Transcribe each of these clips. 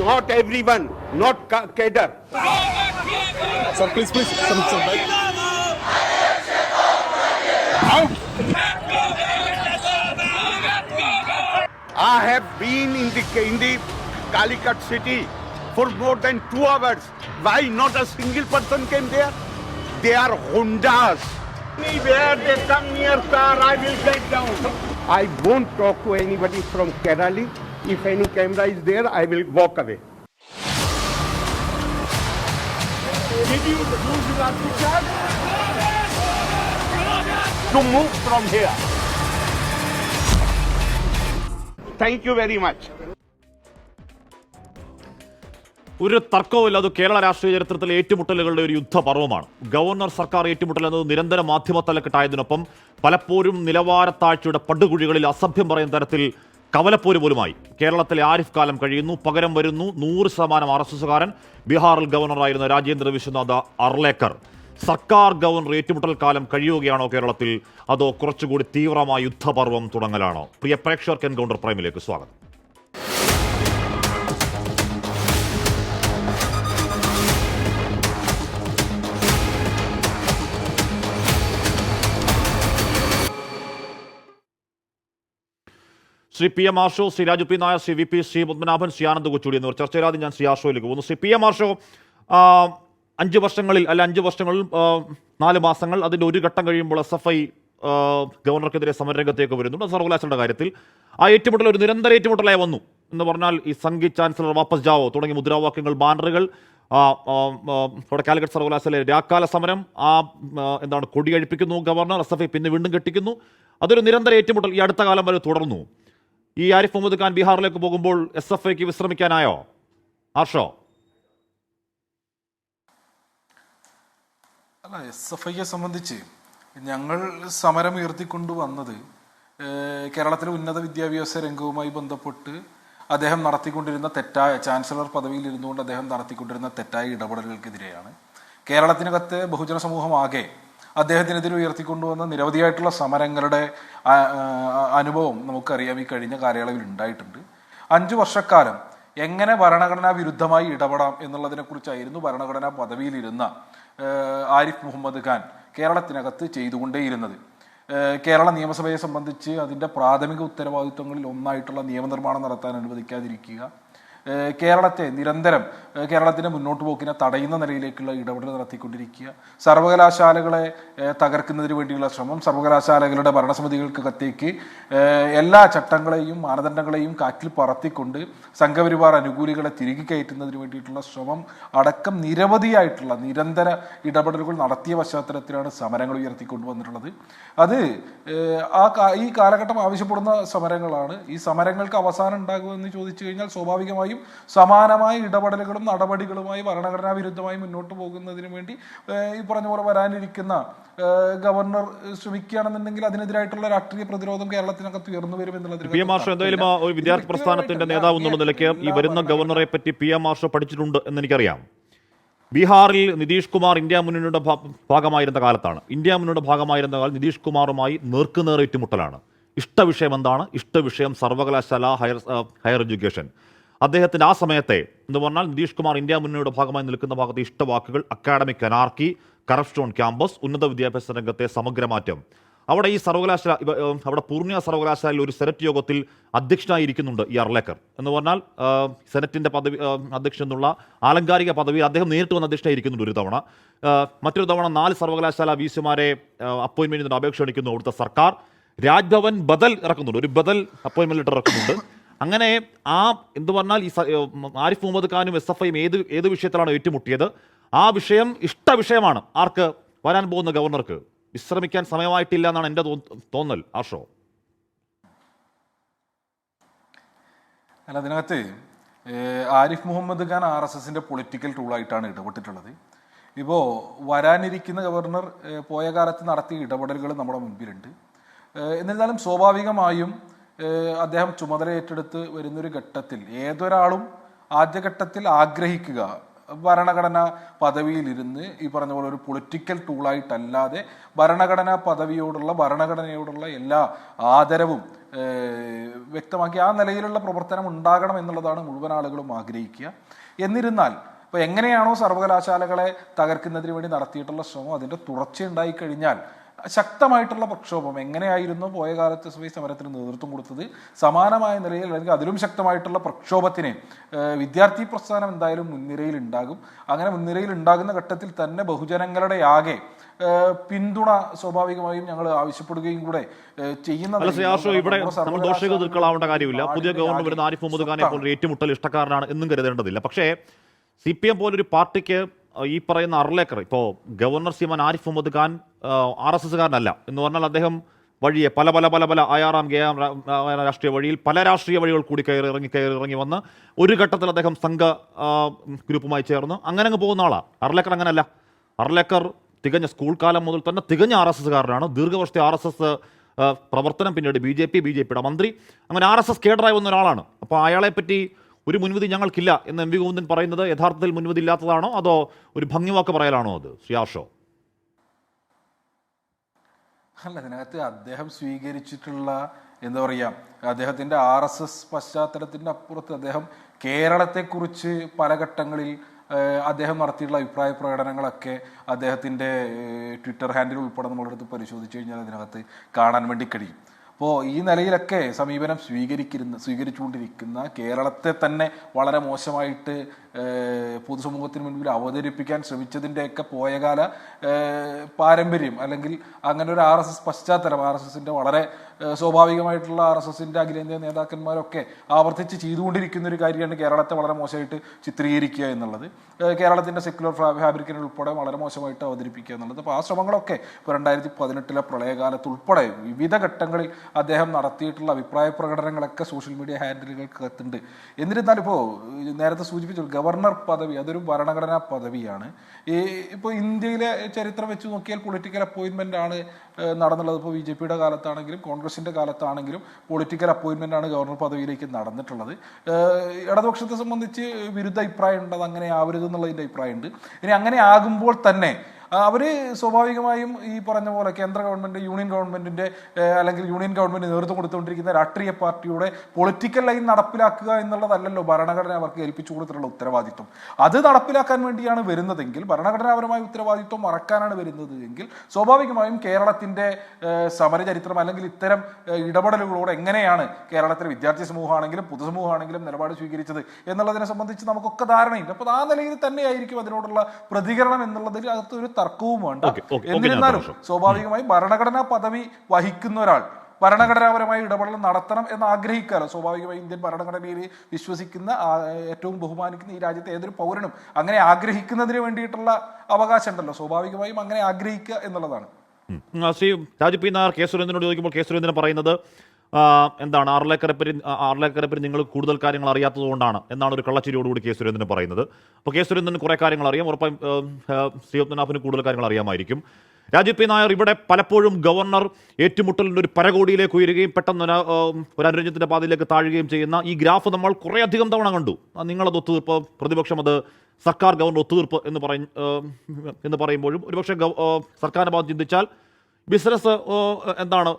Not everyone, not cadre. Sir, please, sir, back. I have been in the Calicut city for more than 2 hours. Why not a single person came there? They are Hondas. Anywhere they come near car, I will get down. I won't talk to anybody from Kerala. If any camera is there, I will walk away. Did you use your picture to move from here? Thank you very much. ഒരു തർക്കവുമില്ല, അത് കേരള രാഷ്ട്രീയ ചരിത്രത്തിലെ ഏറ്റുമുട്ടലുകളുടെ ഒരു യുദ്ധപർവമാണ്. Governor സർക്കാർ ഏറ്റുമുട്ടൽ എന്നത് നിരന്തര മാധ്യമത്തലക്കെട്ടായതിനൊപ്പം പലപ്പോഴും നിലവാരത്താഴ്ചയുടെ പടുകുഴികളിൽ അസഭ്യം പറയുന്ന തരത്തിൽ കവലപ്പോര് പോലുമായി കേരളത്തിലെ ആരിഫ് കാലം കഴിയുന്നു. പകരം വരുന്നു 100% RSSകാരൻ ബീഹാറിൽ ഗവർണറായിരുന്ന രാജേന്ദ്ര വിശ്വനാഥ് അർലേക്കർ. സർക്കാർ ഗവർണർ ഏറ്റുമുട്ടൽ കാലം കഴിയുകയാണോ കേരളത്തിൽ, അതോ കുറച്ചുകൂടി തീവ്രമായ യുദ്ധപർവം തുടങ്ങലാണോ? പ്രിയ പ്രേക്ഷകർക്ക് എൻകൗണ്ടർ പ്രൈമിലേക്ക് സ്വാഗതം. Shri P M Arsho, Shri Raju P Nair, Shri V P Sreepadmanabhan, Shri Anand Kochudi എന്നിവർ ചർച്ചയിലാതെ ഞാൻ ശ്രീ ആർഷോയിലേക്ക് പോകുന്നു. ശ്രീ പി എം ആർഷോ, 5 വർഷങ്ങളിൽ 4 മാസങ്ങൾ അതിൻ്റെ ഒരു ഘട്ടം കഴിയുമ്പോൾ SFI ഗവർണർക്കെതിരെ സമരരംഗത്തേക്ക് വരുന്നുണ്ട്. സർവകലാശാലയുടെ കാര്യത്തിൽ ആ ഏറ്റുമുട്ടൽ ഒരു നിരന്തര ഏറ്റുമുട്ടലായി വന്നു എന്ന് പറഞ്ഞാൽ ഈ സംഗീത് ചാൻസലർ വാപ്പസ് ജാവോ തുടങ്ങിയ മുദ്രാവാക്യങ്ങൾ, ബാനറുകൾ, അവിടെ കാലിക്കറ്റ് സർവകലാശാലയിലെ രാക്കാല സമരം, കൊടിയഴിപ്പിക്കുന്നു ഗവർണർ, SFI പിന്നെ വീണ്ടും കെട്ടിക്കുന്നു. അതൊരു നിരന്തര ഏറ്റുമുട്ടൽ ഈ അടുത്ത കാലം വരെ തുടർന്നു. ഈ ആരിഫ് മുഹമ്മദ് ഖാൻ ബീഹാറിലേക്ക് പോകുമ്പോൾ SFIക്ക് വിശ്രമിക്കാനായോ? ആർഷോ? അല്ല, SFIയെ സംബന്ധിച്ച് ഞങ്ങൾ സമരം ഉയർത്തിക്കൊണ്ടുവന്നത് കേരളത്തിലെ ഉന്നത വിദ്യാഭ്യാസ രംഗവുമായി ബന്ധപ്പെട്ട് അദ്ദേഹം നടത്തിക്കൊണ്ടിരുന്ന തെറ്റായ, ചാൻസലർ പദവിയിൽ ഇരുന്നുകൊണ്ട് അദ്ദേഹം നടത്തിക്കൊണ്ടിരുന്ന തെറ്റായ ഇടപെടലുകൾക്കെതിരെയാണ്. കേരളത്തിനകത്തെ ബഹുജന സമൂഹമാകെ അദ്ദേഹത്തിനെതിരെ ഉയർത്തിക്കൊണ്ടുവന്ന നിരവധിയായിട്ടുള്ള സമരങ്ങളുടെ അനുഭവം നമുക്കറിയാം, ഈ കഴിഞ്ഞ കാലയളവിൽ ഉണ്ടായിട്ടുണ്ട്. 5 വർഷക്കാലം എങ്ങനെ ഭരണഘടനാ വിരുദ്ധമായി ഇടപെടാം എന്നുള്ളതിനെ കുറിച്ചായിരുന്നു ഭരണഘടനാ പദവിയിലിരുന്ന ആരിഫ് മുഹമ്മദ് ഖാൻ കേരളത്തിനകത്ത് ചെയ്തുകൊണ്ടേയിരുന്നത്. കേരള നിയമസഭയെ സംബന്ധിച്ച് അതിൻ്റെ പ്രാഥമിക ഉത്തരവാദിത്വങ്ങളിൽ ഒന്നായിട്ടുള്ള നിയമനിർമ്മാണം നടത്താൻ അനുവദിക്കാതിരിക്കുക, കേരളത്തെ നിരന്തരം കേരളത്തിൻ്റെ മുന്നോട്ട് പോക്കിനെ തടയുന്ന നിലയിലേക്കുള്ള ഇടപെടൽ നടത്തിക്കൊണ്ടിരിക്കുക, സർവകലാശാലകളെ തകർക്കുന്നതിന് വേണ്ടിയുള്ള ശ്രമം, സർവകലാശാലകളുടെ ഭരണസമിതികൾക്കകത്തേക്ക് എല്ലാ ചട്ടങ്ങളെയും മാനദണ്ഡങ്ങളെയും കാറ്റിൽ പറത്തിക്കൊണ്ട് സംഘപരിവാർ അനുകൂലികളെ തിരികെ കയറ്റുന്നതിന് വേണ്ടിയിട്ടുള്ള ശ്രമം അടക്കം നിരവധിയായിട്ടുള്ള നിരന്തര ഇടപെടലുകൾ നടത്തിയ പശ്ചാത്തലത്തിലാണ് സമരങ്ങൾ ഉയർത്തിക്കൊണ്ടുവന്നിട്ടുള്ളത്. അത് ഈ കാലഘട്ടം ആവശ്യപ്പെടുന്ന സമരങ്ങളാണ്. ഈ സമരങ്ങൾക്ക് അവസാനം ഉണ്ടാകുമെന്ന് ചോദിച്ചു കഴിഞ്ഞാൽ സ്വാഭാവികമായും സമാനമായ ഇടപെടലുകളും നടപടികളുമായി ഭരണഘടനാ വിരുദ്ധമായി മുന്നോട്ട് പോകുന്നതിന് വേണ്ടി ഈ പറഞ്ഞ പോലെ വരാനിരിക്കുന്ന ഗവർണർ ശ്രമിക്കുകയാണെന്നുണ്ടെങ്കിൽ അതിനെതിരായിട്ടുള്ള രാഷ്ട്രീയ പ്രതിരോധം കേരളത്തിനകത്ത് ഉയർന്നു വരും എന്നുള്ളത്. പി എം ആർഷോ എന്തായാലും ഒരു വിദ്യാർത്ഥി പ്രസ്ഥാനത്തിന്റെ നേതാവ് എന്നുള്ള നിലയ്ക്ക് ഈ വരുന്ന ഗവർണറെ പറ്റി പി എം ആർഷോ പഠിച്ചിട്ടുണ്ട് എന്ന് എനിക്കറിയാം. ബീഹാറിൽ നിതീഷ് കുമാർ ഇന്ത്യ മുന്നണിയുടെ ഭാഗമായിരുന്ന കാലത്താണ്. ഇന്ത്യ മുന്നണിയുടെ ഭാഗമായിരുന്ന കാലം നിതീഷ് കുമാറുമായി നേർക്കുനേർ ഏറ്റുമുട്ടലാണ്. ഇഷ്ടവിഷയം എന്താണ്? ഇഷ്ടവിഷയം സർവകലാശാല, ഹയർ എഡ്യൂക്കേഷൻ. അദ്ദേഹത്തിൻ്റെ ആ സമയത്തെ എന്ന് പറഞ്ഞാൽ നിതീഷ് കുമാർ ഇന്ത്യ മുന്നണിയുടെ ഭാഗമായി നിൽക്കുന്ന ഭാഗത്തെ ഇഷ്ടവാക്കുകൾ, academic anarchy, corruption on campus, ഉന്നത വിദ്യാഭ്യാസ രംഗത്തെ സമഗ്രമാറ്റം. അവിടെ ഈ സർവകലാശാല, അവിടെ പൂർണ്ണിയ സർവകലാശാലയിൽ ഒരു സെനറ്റ് യോഗത്തിൽ അധ്യക്ഷനായിരിക്കുന്നുണ്ട് ഈ അർലേക്കർ എന്ന് പറഞ്ഞാൽ സെനറ്റിൻ്റെ പദവി അധ്യക്ഷൻ എന്നുള്ള ആലങ്കാരിക പദവി അദ്ദേഹം നേരിട്ട് വന്ന് അധ്യക്ഷനായിരിക്കുന്നുണ്ട് ഒരു തവണ. മറ്റൊരു തവണ 4 സർവകലാശാല വിസിമാരെ അപ്പോയിൻമെൻറ്റിന് അപേക്ഷ ക്ഷണിക്കുന്നു അവിടുത്തെ സർക്കാർ. രാജ്ഭവൻ ബദൽ ഇറക്കുന്നുണ്ട്, ഒരു ബദൽ അപ്പോയിൻമെൻറ്റ് ലെറ്റർ ഇറക്കുന്നുണ്ട്. അങ്ങനെ എന്ത് പറഞ്ഞാൽ ഈ ആരിഫ് മുഹമ്മദ് ഖാനും SFIയും ഏത് വിഷയത്തിലാണ് ഏറ്റുമുട്ടിയത്, ആ വിഷയം ഇഷ്ടവിഷയമാണ് ആർക്ക്? വരാൻ പോകുന്ന ഗവർണർക്ക്. വിശ്രമിക്കാൻ സമയമായിട്ടില്ല എന്നാണ് എൻ്റെ തോന്നൽ. ആർഷോ? അല്ല, അതിനകത്ത് ആരിഫ് മുഹമ്മദ് ഖാൻ RSSന്റെ പൊളിറ്റിക്കൽ ടൂളായിട്ടാണ് ഇടപെട്ടിട്ടുള്ളത്. ഇപ്പോൾ വരാനിരിക്കുന്ന ഗവർണർ പോയ കാലത്ത് നടത്തിയ ഇടപെടലുകൾ നമ്മുടെ മുൻപിലുണ്ട്. എന്നിരുന്നാലും സ്വാഭാവികമായും അദ്ദേഹം ചുമതല ഏറ്റെടുത്ത് വരുന്നൊരു ഘട്ടത്തിൽ ഏതൊരാളും ആദ്യഘട്ടത്തിൽ ആഗ്രഹിക്കുക ഭരണഘടനാ പദവിയിലിരുന്ന് ഈ പറഞ്ഞ പോലെ ഒരു പൊളിറ്റിക്കൽ ടൂളായിട്ടല്ലാതെ ഭരണഘടനാ പദവിയോടുള്ള, ഭരണഘടനയോടുള്ള എല്ലാ ആദരവും വ്യക്തമാക്കി. ആ നിലയിലുള്ള പ്രവർത്തനം ഉണ്ടാകണം എന്നുള്ളതാണ് മുഴുവൻ ആളുകളും ആഗ്രഹിക്കുക. എന്നിരുന്നാൽ ഇപ്പോൾ എങ്ങനെയാണോ സർവകലാശാലകളെ തകർക്കുന്നതിന് വേണ്ടി നടത്തിയിട്ടുള്ള ശ്രമം അതിൻ്റെ തുടർച്ചയുണ്ടായി കഴിഞ്ഞാൽ ശക്തമായിട്ടുള്ള പ്രക്ഷോഭം എങ്ങനെയായിരുന്നു പോയ കാലത്ത് SFI സമരത്തിന് നേതൃത്വം കൊടുത്തത്, സമാനമായ നിലയിൽ അല്ലെങ്കിൽ അതിലും ശക്തമായിട്ടുള്ള പ്രക്ഷോഭത്തിന് വിദ്യാർത്ഥി പ്രസ്ഥാനം എന്തായാലും മുൻനിരയിൽ ഉണ്ടാകും. അങ്ങനെ മുൻനിരയിൽ ഉണ്ടാകുന്ന ഘട്ടത്തിൽ തന്നെ ബഹുജനങ്ങളുടെ ആകെ പിന്തുണ സ്വാഭാവികമായും ഞങ്ങൾ ആവശ്യപ്പെടുകയും കൂടെ ചെയ്യുന്നത്. ഇവിടെ നമ്മൾ ദോഷക തീർക്കളാവേണ്ട കാര്യമില്ല. പുതിയ ഗവർണർ വരുന്ന ആരിഫ് മുഹമ്മദ് ഖാനെ പോലൊരു ഏറ്റുമുട്ടൽ ഇഷ്ടക്കാരനാണ് എന്നും കരുതേണ്ടതില്ല. പക്ഷേ CPM പോലൊരു പാർട്ടിക്ക് ഈ പറയുന്ന അർലേക്കർ, ഇപ്പോൾ ഗവർണർ ശ്രീമാൻ ആരിഫ് മുഹമ്മദ് ഖാൻ RSSകാരനല്ല എന്ന് പറഞ്ഞാൽ അദ്ദേഹം വഴിയെ പല പല പല പല അയാറാം ഗയാം രാഷ്ട്രീയ വഴിയിൽ പല രാഷ്ട്രീയ വഴികൾ കൂടി കയറി ഇറങ്ങി വന്ന് ഒരു ഘട്ടത്തിൽ അദ്ദേഹം സംഘ ഗ്രൂപ്പുമായി ചേർന്ന് അങ്ങനെ അങ്ങ് പോകുന്ന ആളാണ്. അർലേക്കർ അങ്ങനല്ല. അർലേക്കർ തികഞ്ഞ സ്കൂൾ കാലം മുതൽ തന്നെ തികഞ്ഞ RSSകാരനാണ്. ദീർഘവർഷത്തെ RSS പ്രവർത്തനം, പിന്നീട് BJPയുടെ മന്ത്രി, അങ്ങനെ RSS കേഡറായി വന്ന ഒരാളാണ്. അപ്പോൾ അയാളെപ്പറ്റി ഒരു മുൻവിധി ഞങ്ങൾക്കില്ല എന്ന് MV ഗോവിന്ദൻ പറയുന്നത് യഥാർത്ഥത്തിൽ മുൻവിധി ഇല്ലാത്തതാണോ അതോ ഒരു ഭംഗിവാക്ക് പറയലാണോ അത് ശ്രീ ആർഷോ? അല്ല, അതിനകത്ത് അദ്ദേഹം സ്വീകരിച്ചിട്ടുള്ള എന്താ പറയുക, അദ്ദേഹത്തിൻ്റെ RSS പശ്ചാത്തലത്തിൻ്റെ അപ്പുറത്ത് അദ്ദേഹം കേരളത്തെക്കുറിച്ച് പല ഘട്ടങ്ങളിൽ അദ്ദേഹം നടത്തിയിട്ടുള്ള അഭിപ്രായ പ്രകടനങ്ങളൊക്കെ അദ്ദേഹത്തിൻ്റെ ട്വിറ്റർ ഹാൻഡിൽ ഉൾപ്പെടെ നമ്മളെടുത്ത് പരിശോധിച്ച് കഴിഞ്ഞാൽ അതിനകത്ത് കാണാൻ വേണ്ടി കഴിയും. അപ്പോൾ ഈ നിലയിലൊക്കെ സമീപനം സ്വീകരിച്ചുകൊണ്ടിരിക്കുന്ന കേരളത്തെ തന്നെ വളരെ മോശമായിട്ട് പൊതുസമൂഹത്തിന് മുൻപിൽ അവതരിപ്പിക്കാൻ ശ്രമിച്ചതിൻ്റെയൊക്കെ പോയകാല പാരമ്പര്യം അല്ലെങ്കിൽ അങ്ങനെ ഒരു RSS പശ്ചാത്തലം, RSSൻ്റെ വളരെ സ്വാഭാവികമായിട്ടുള്ള RSSൻ്റെ അഖിലേന്ത്യാ നേതാക്കന്മാരൊക്കെ ആവർത്തിച്ച് ചെയ്തുകൊണ്ടിരിക്കുന്ന ഒരു കാര്യമാണ് കേരളത്തെ വളരെ മോശമായിട്ട് ചിത്രീകരിക്കുക എന്നുള്ളത്, കേരളത്തിൻ്റെ സെക്യുലർ ഫാബ്രിക്കിനെ ഉൾപ്പെടെ വളരെ മോശമായിട്ട് അവതരിപ്പിക്കുക എന്നുള്ളത്. അപ്പോൾ ആ ശ്രമങ്ങളൊക്കെ ഇപ്പോൾ 2018 പ്രളയകാലത്ത് ഉൾപ്പെടെ വിവിധ ഘട്ടങ്ങളിൽ അദ്ദേഹം നടത്തിയിട്ടുള്ള അഭിപ്രായ പ്രകടനങ്ങളൊക്കെ സോഷ്യൽ മീഡിയ ഹാൻഡിലുകൾക്കകത്തുണ്ട്. എന്നിരുന്നാലും ഇപ്പോൾ നേരത്തെ സൂചിപ്പിച്ചു ഗവർണർ പദവി അതൊരു ഭരണഘടനാ പദവിയാണ്. ഇപ്പോൾ ഇന്ത്യയിലെ ചരിത്രം വെച്ച് നോക്കിയാൽ പൊളിറ്റിക്കൽ അപ്പോയിൻമെൻ്റ് ആണ് നടന്നുള്ളത്. ഇപ്പോൾ BJPയുടെ കാലത്താണെങ്കിലും കോൺഗ്രസിൻ്റെ കാലത്താണെങ്കിലും പൊളിറ്റിക്കൽ അപ്പോയിൻമെൻ്റ് ആണ് ഗവർണർ പദവിയിലേക്ക് നടന്നിട്ടുള്ളത്. ഇടതുപക്ഷത്തെ സംബന്ധിച്ച് വിരുദ്ധ അഭിപ്രായം ഉണ്ട്, അത് അങ്ങനെ ആവരുത് എന്നുള്ളതിൻ്റെ അഭിപ്രായമുണ്ട്. ഇനി അങ്ങനെ ആകുമ്പോൾ തന്നെ അവർ സ്വാഭാവികമായും ഈ പറഞ്ഞ പോലെ കേന്ദ്ര ഗവൺമെൻറ്, യൂണിയൻ ഗവൺമെൻറ്റിൻ്റെ അല്ലെങ്കിൽ യൂണിയൻ ഗവൺമെൻറ് നേതൃത്വം കൊടുത്തുകൊണ്ടിരിക്കുന്ന രാഷ്ട്രീയ പാർട്ടിയുടെ പൊളിറ്റിക്കൽ ലൈൻ നടപ്പിലാക്കുക എന്നുള്ളതല്ലല്ലോ ഭരണഘടന അവർക്ക് ഏൽപ്പിച്ചു കൊടുത്തിട്ടുള്ള ഉത്തരവാദിത്വം. അത് നടപ്പിലാക്കാൻ വേണ്ടിയാണ് വരുന്നതെങ്കിൽ, ഭരണഘടനാപരമായ ഉത്തരവാദിത്വം മറക്കാനാണ് വരുന്നത് എങ്കിൽ സ്വാഭാവികമായും കേരളത്തിൻ്റെ സമരചരിത്രം അല്ലെങ്കിൽ ഇത്തരം ഇടപെടലുകളോട് എങ്ങനെയാണ് കേരളത്തിലെ വിദ്യാർത്ഥി സമൂഹമാണെങ്കിലും പൊതുസമൂഹമാണെങ്കിലും നിലപാട് സ്വീകരിച്ചത് എന്നുള്ളതിനെ സംബന്ധിച്ച് നമുക്കൊക്കെ ധാരണയുണ്ട്. അപ്പോൾ ആ നിലയിൽ തന്നെയായിരിക്കും അതിനോടുള്ള പ്രതികരണം എന്നുള്ളതിൽ അകത്തൊരു തർക്കവും വേണ്ട. എന്നിരുന്നാലും സ്വാഭാവികമായും ഭരണഘടനാ പദവി വഹിക്കുന്ന ഒരാൾ ഭരണഘടനാപരമായ ഇടപെടൽ നടത്തണം എന്ന് ആഗ്രഹിക്കാമല്ലോ. സ്വാഭാവികമായും ഇന്ത്യൻ ഭരണഘടനയിൽ വിശ്വസിക്കുന്ന ഏറ്റവും ബഹുമാനിക്കുന്ന ഈ രാജ്യത്തെ ഏതൊരു പൗരനും അങ്ങനെ ആഗ്രഹിക്കുന്നതിന് വേണ്ടിയിട്ടുള്ള അവകാശം ഉണ്ടല്ലോ. സ്വാഭാവികമായും അങ്ങനെ ആഗ്രഹിക്കുക എന്നുള്ളതാണ്. ശ്രീ രാജു പി നായർ കെ സുരേന്ദ്രനോട് ചോദിക്കുമ്പോൾ കെ സുരേന്ദ്രൻ പറയുന്നത് എന്താണ് ആർലേക്കരെപ്പറ്റി നിങ്ങൾ കൂടുതൽ കാര്യങ്ങൾ അറിയാത്തത് കൊണ്ടാണ് എന്നാണ് ഒരു കള്ളച്ചിരിയോടുകൂടി കെ സുരേന്ദ്രൻ പറയുന്നത്. അപ്പോൾ കെ സുരേന്ദ്രന് കുറേ കാര്യങ്ങൾ അറിയാം, ഉറപ്പായും ശ്രീ പത്മനാഭന് കൂടുതൽ കാര്യങ്ങൾ അറിയാമായിരിക്കും. രാജു പി നായർ ഇവിടെ പലപ്പോഴും ഗവർണർ ഏറ്റുമുട്ടലിൻ്റെ ഒരു പരകോടിയിലേക്ക് ഉയരുകയും പെട്ടെന്ന് ഒരു അനുരഞ്ജനത്തിൻ്റെ പാതയിലേക്ക് താഴുകയും ചെയ്യുന്ന ഈ ഗ്രാഫ് നമ്മൾ കുറേയധികം തവണ കണ്ടു. നിങ്ങളത് ഒത്തുതീർപ്പ്, പ്രതിപക്ഷം അത് സർക്കാർ ഗവർണർ ഒത്തുതീർപ്പ് എന്ന് പറയുമ്പോഴും ഒരുപക്ഷെ സർക്കാരിൻ്റെ ഭാഗത്ത് ചിന്തിച്ചാൽ ബിസിനസ് എന്താണ്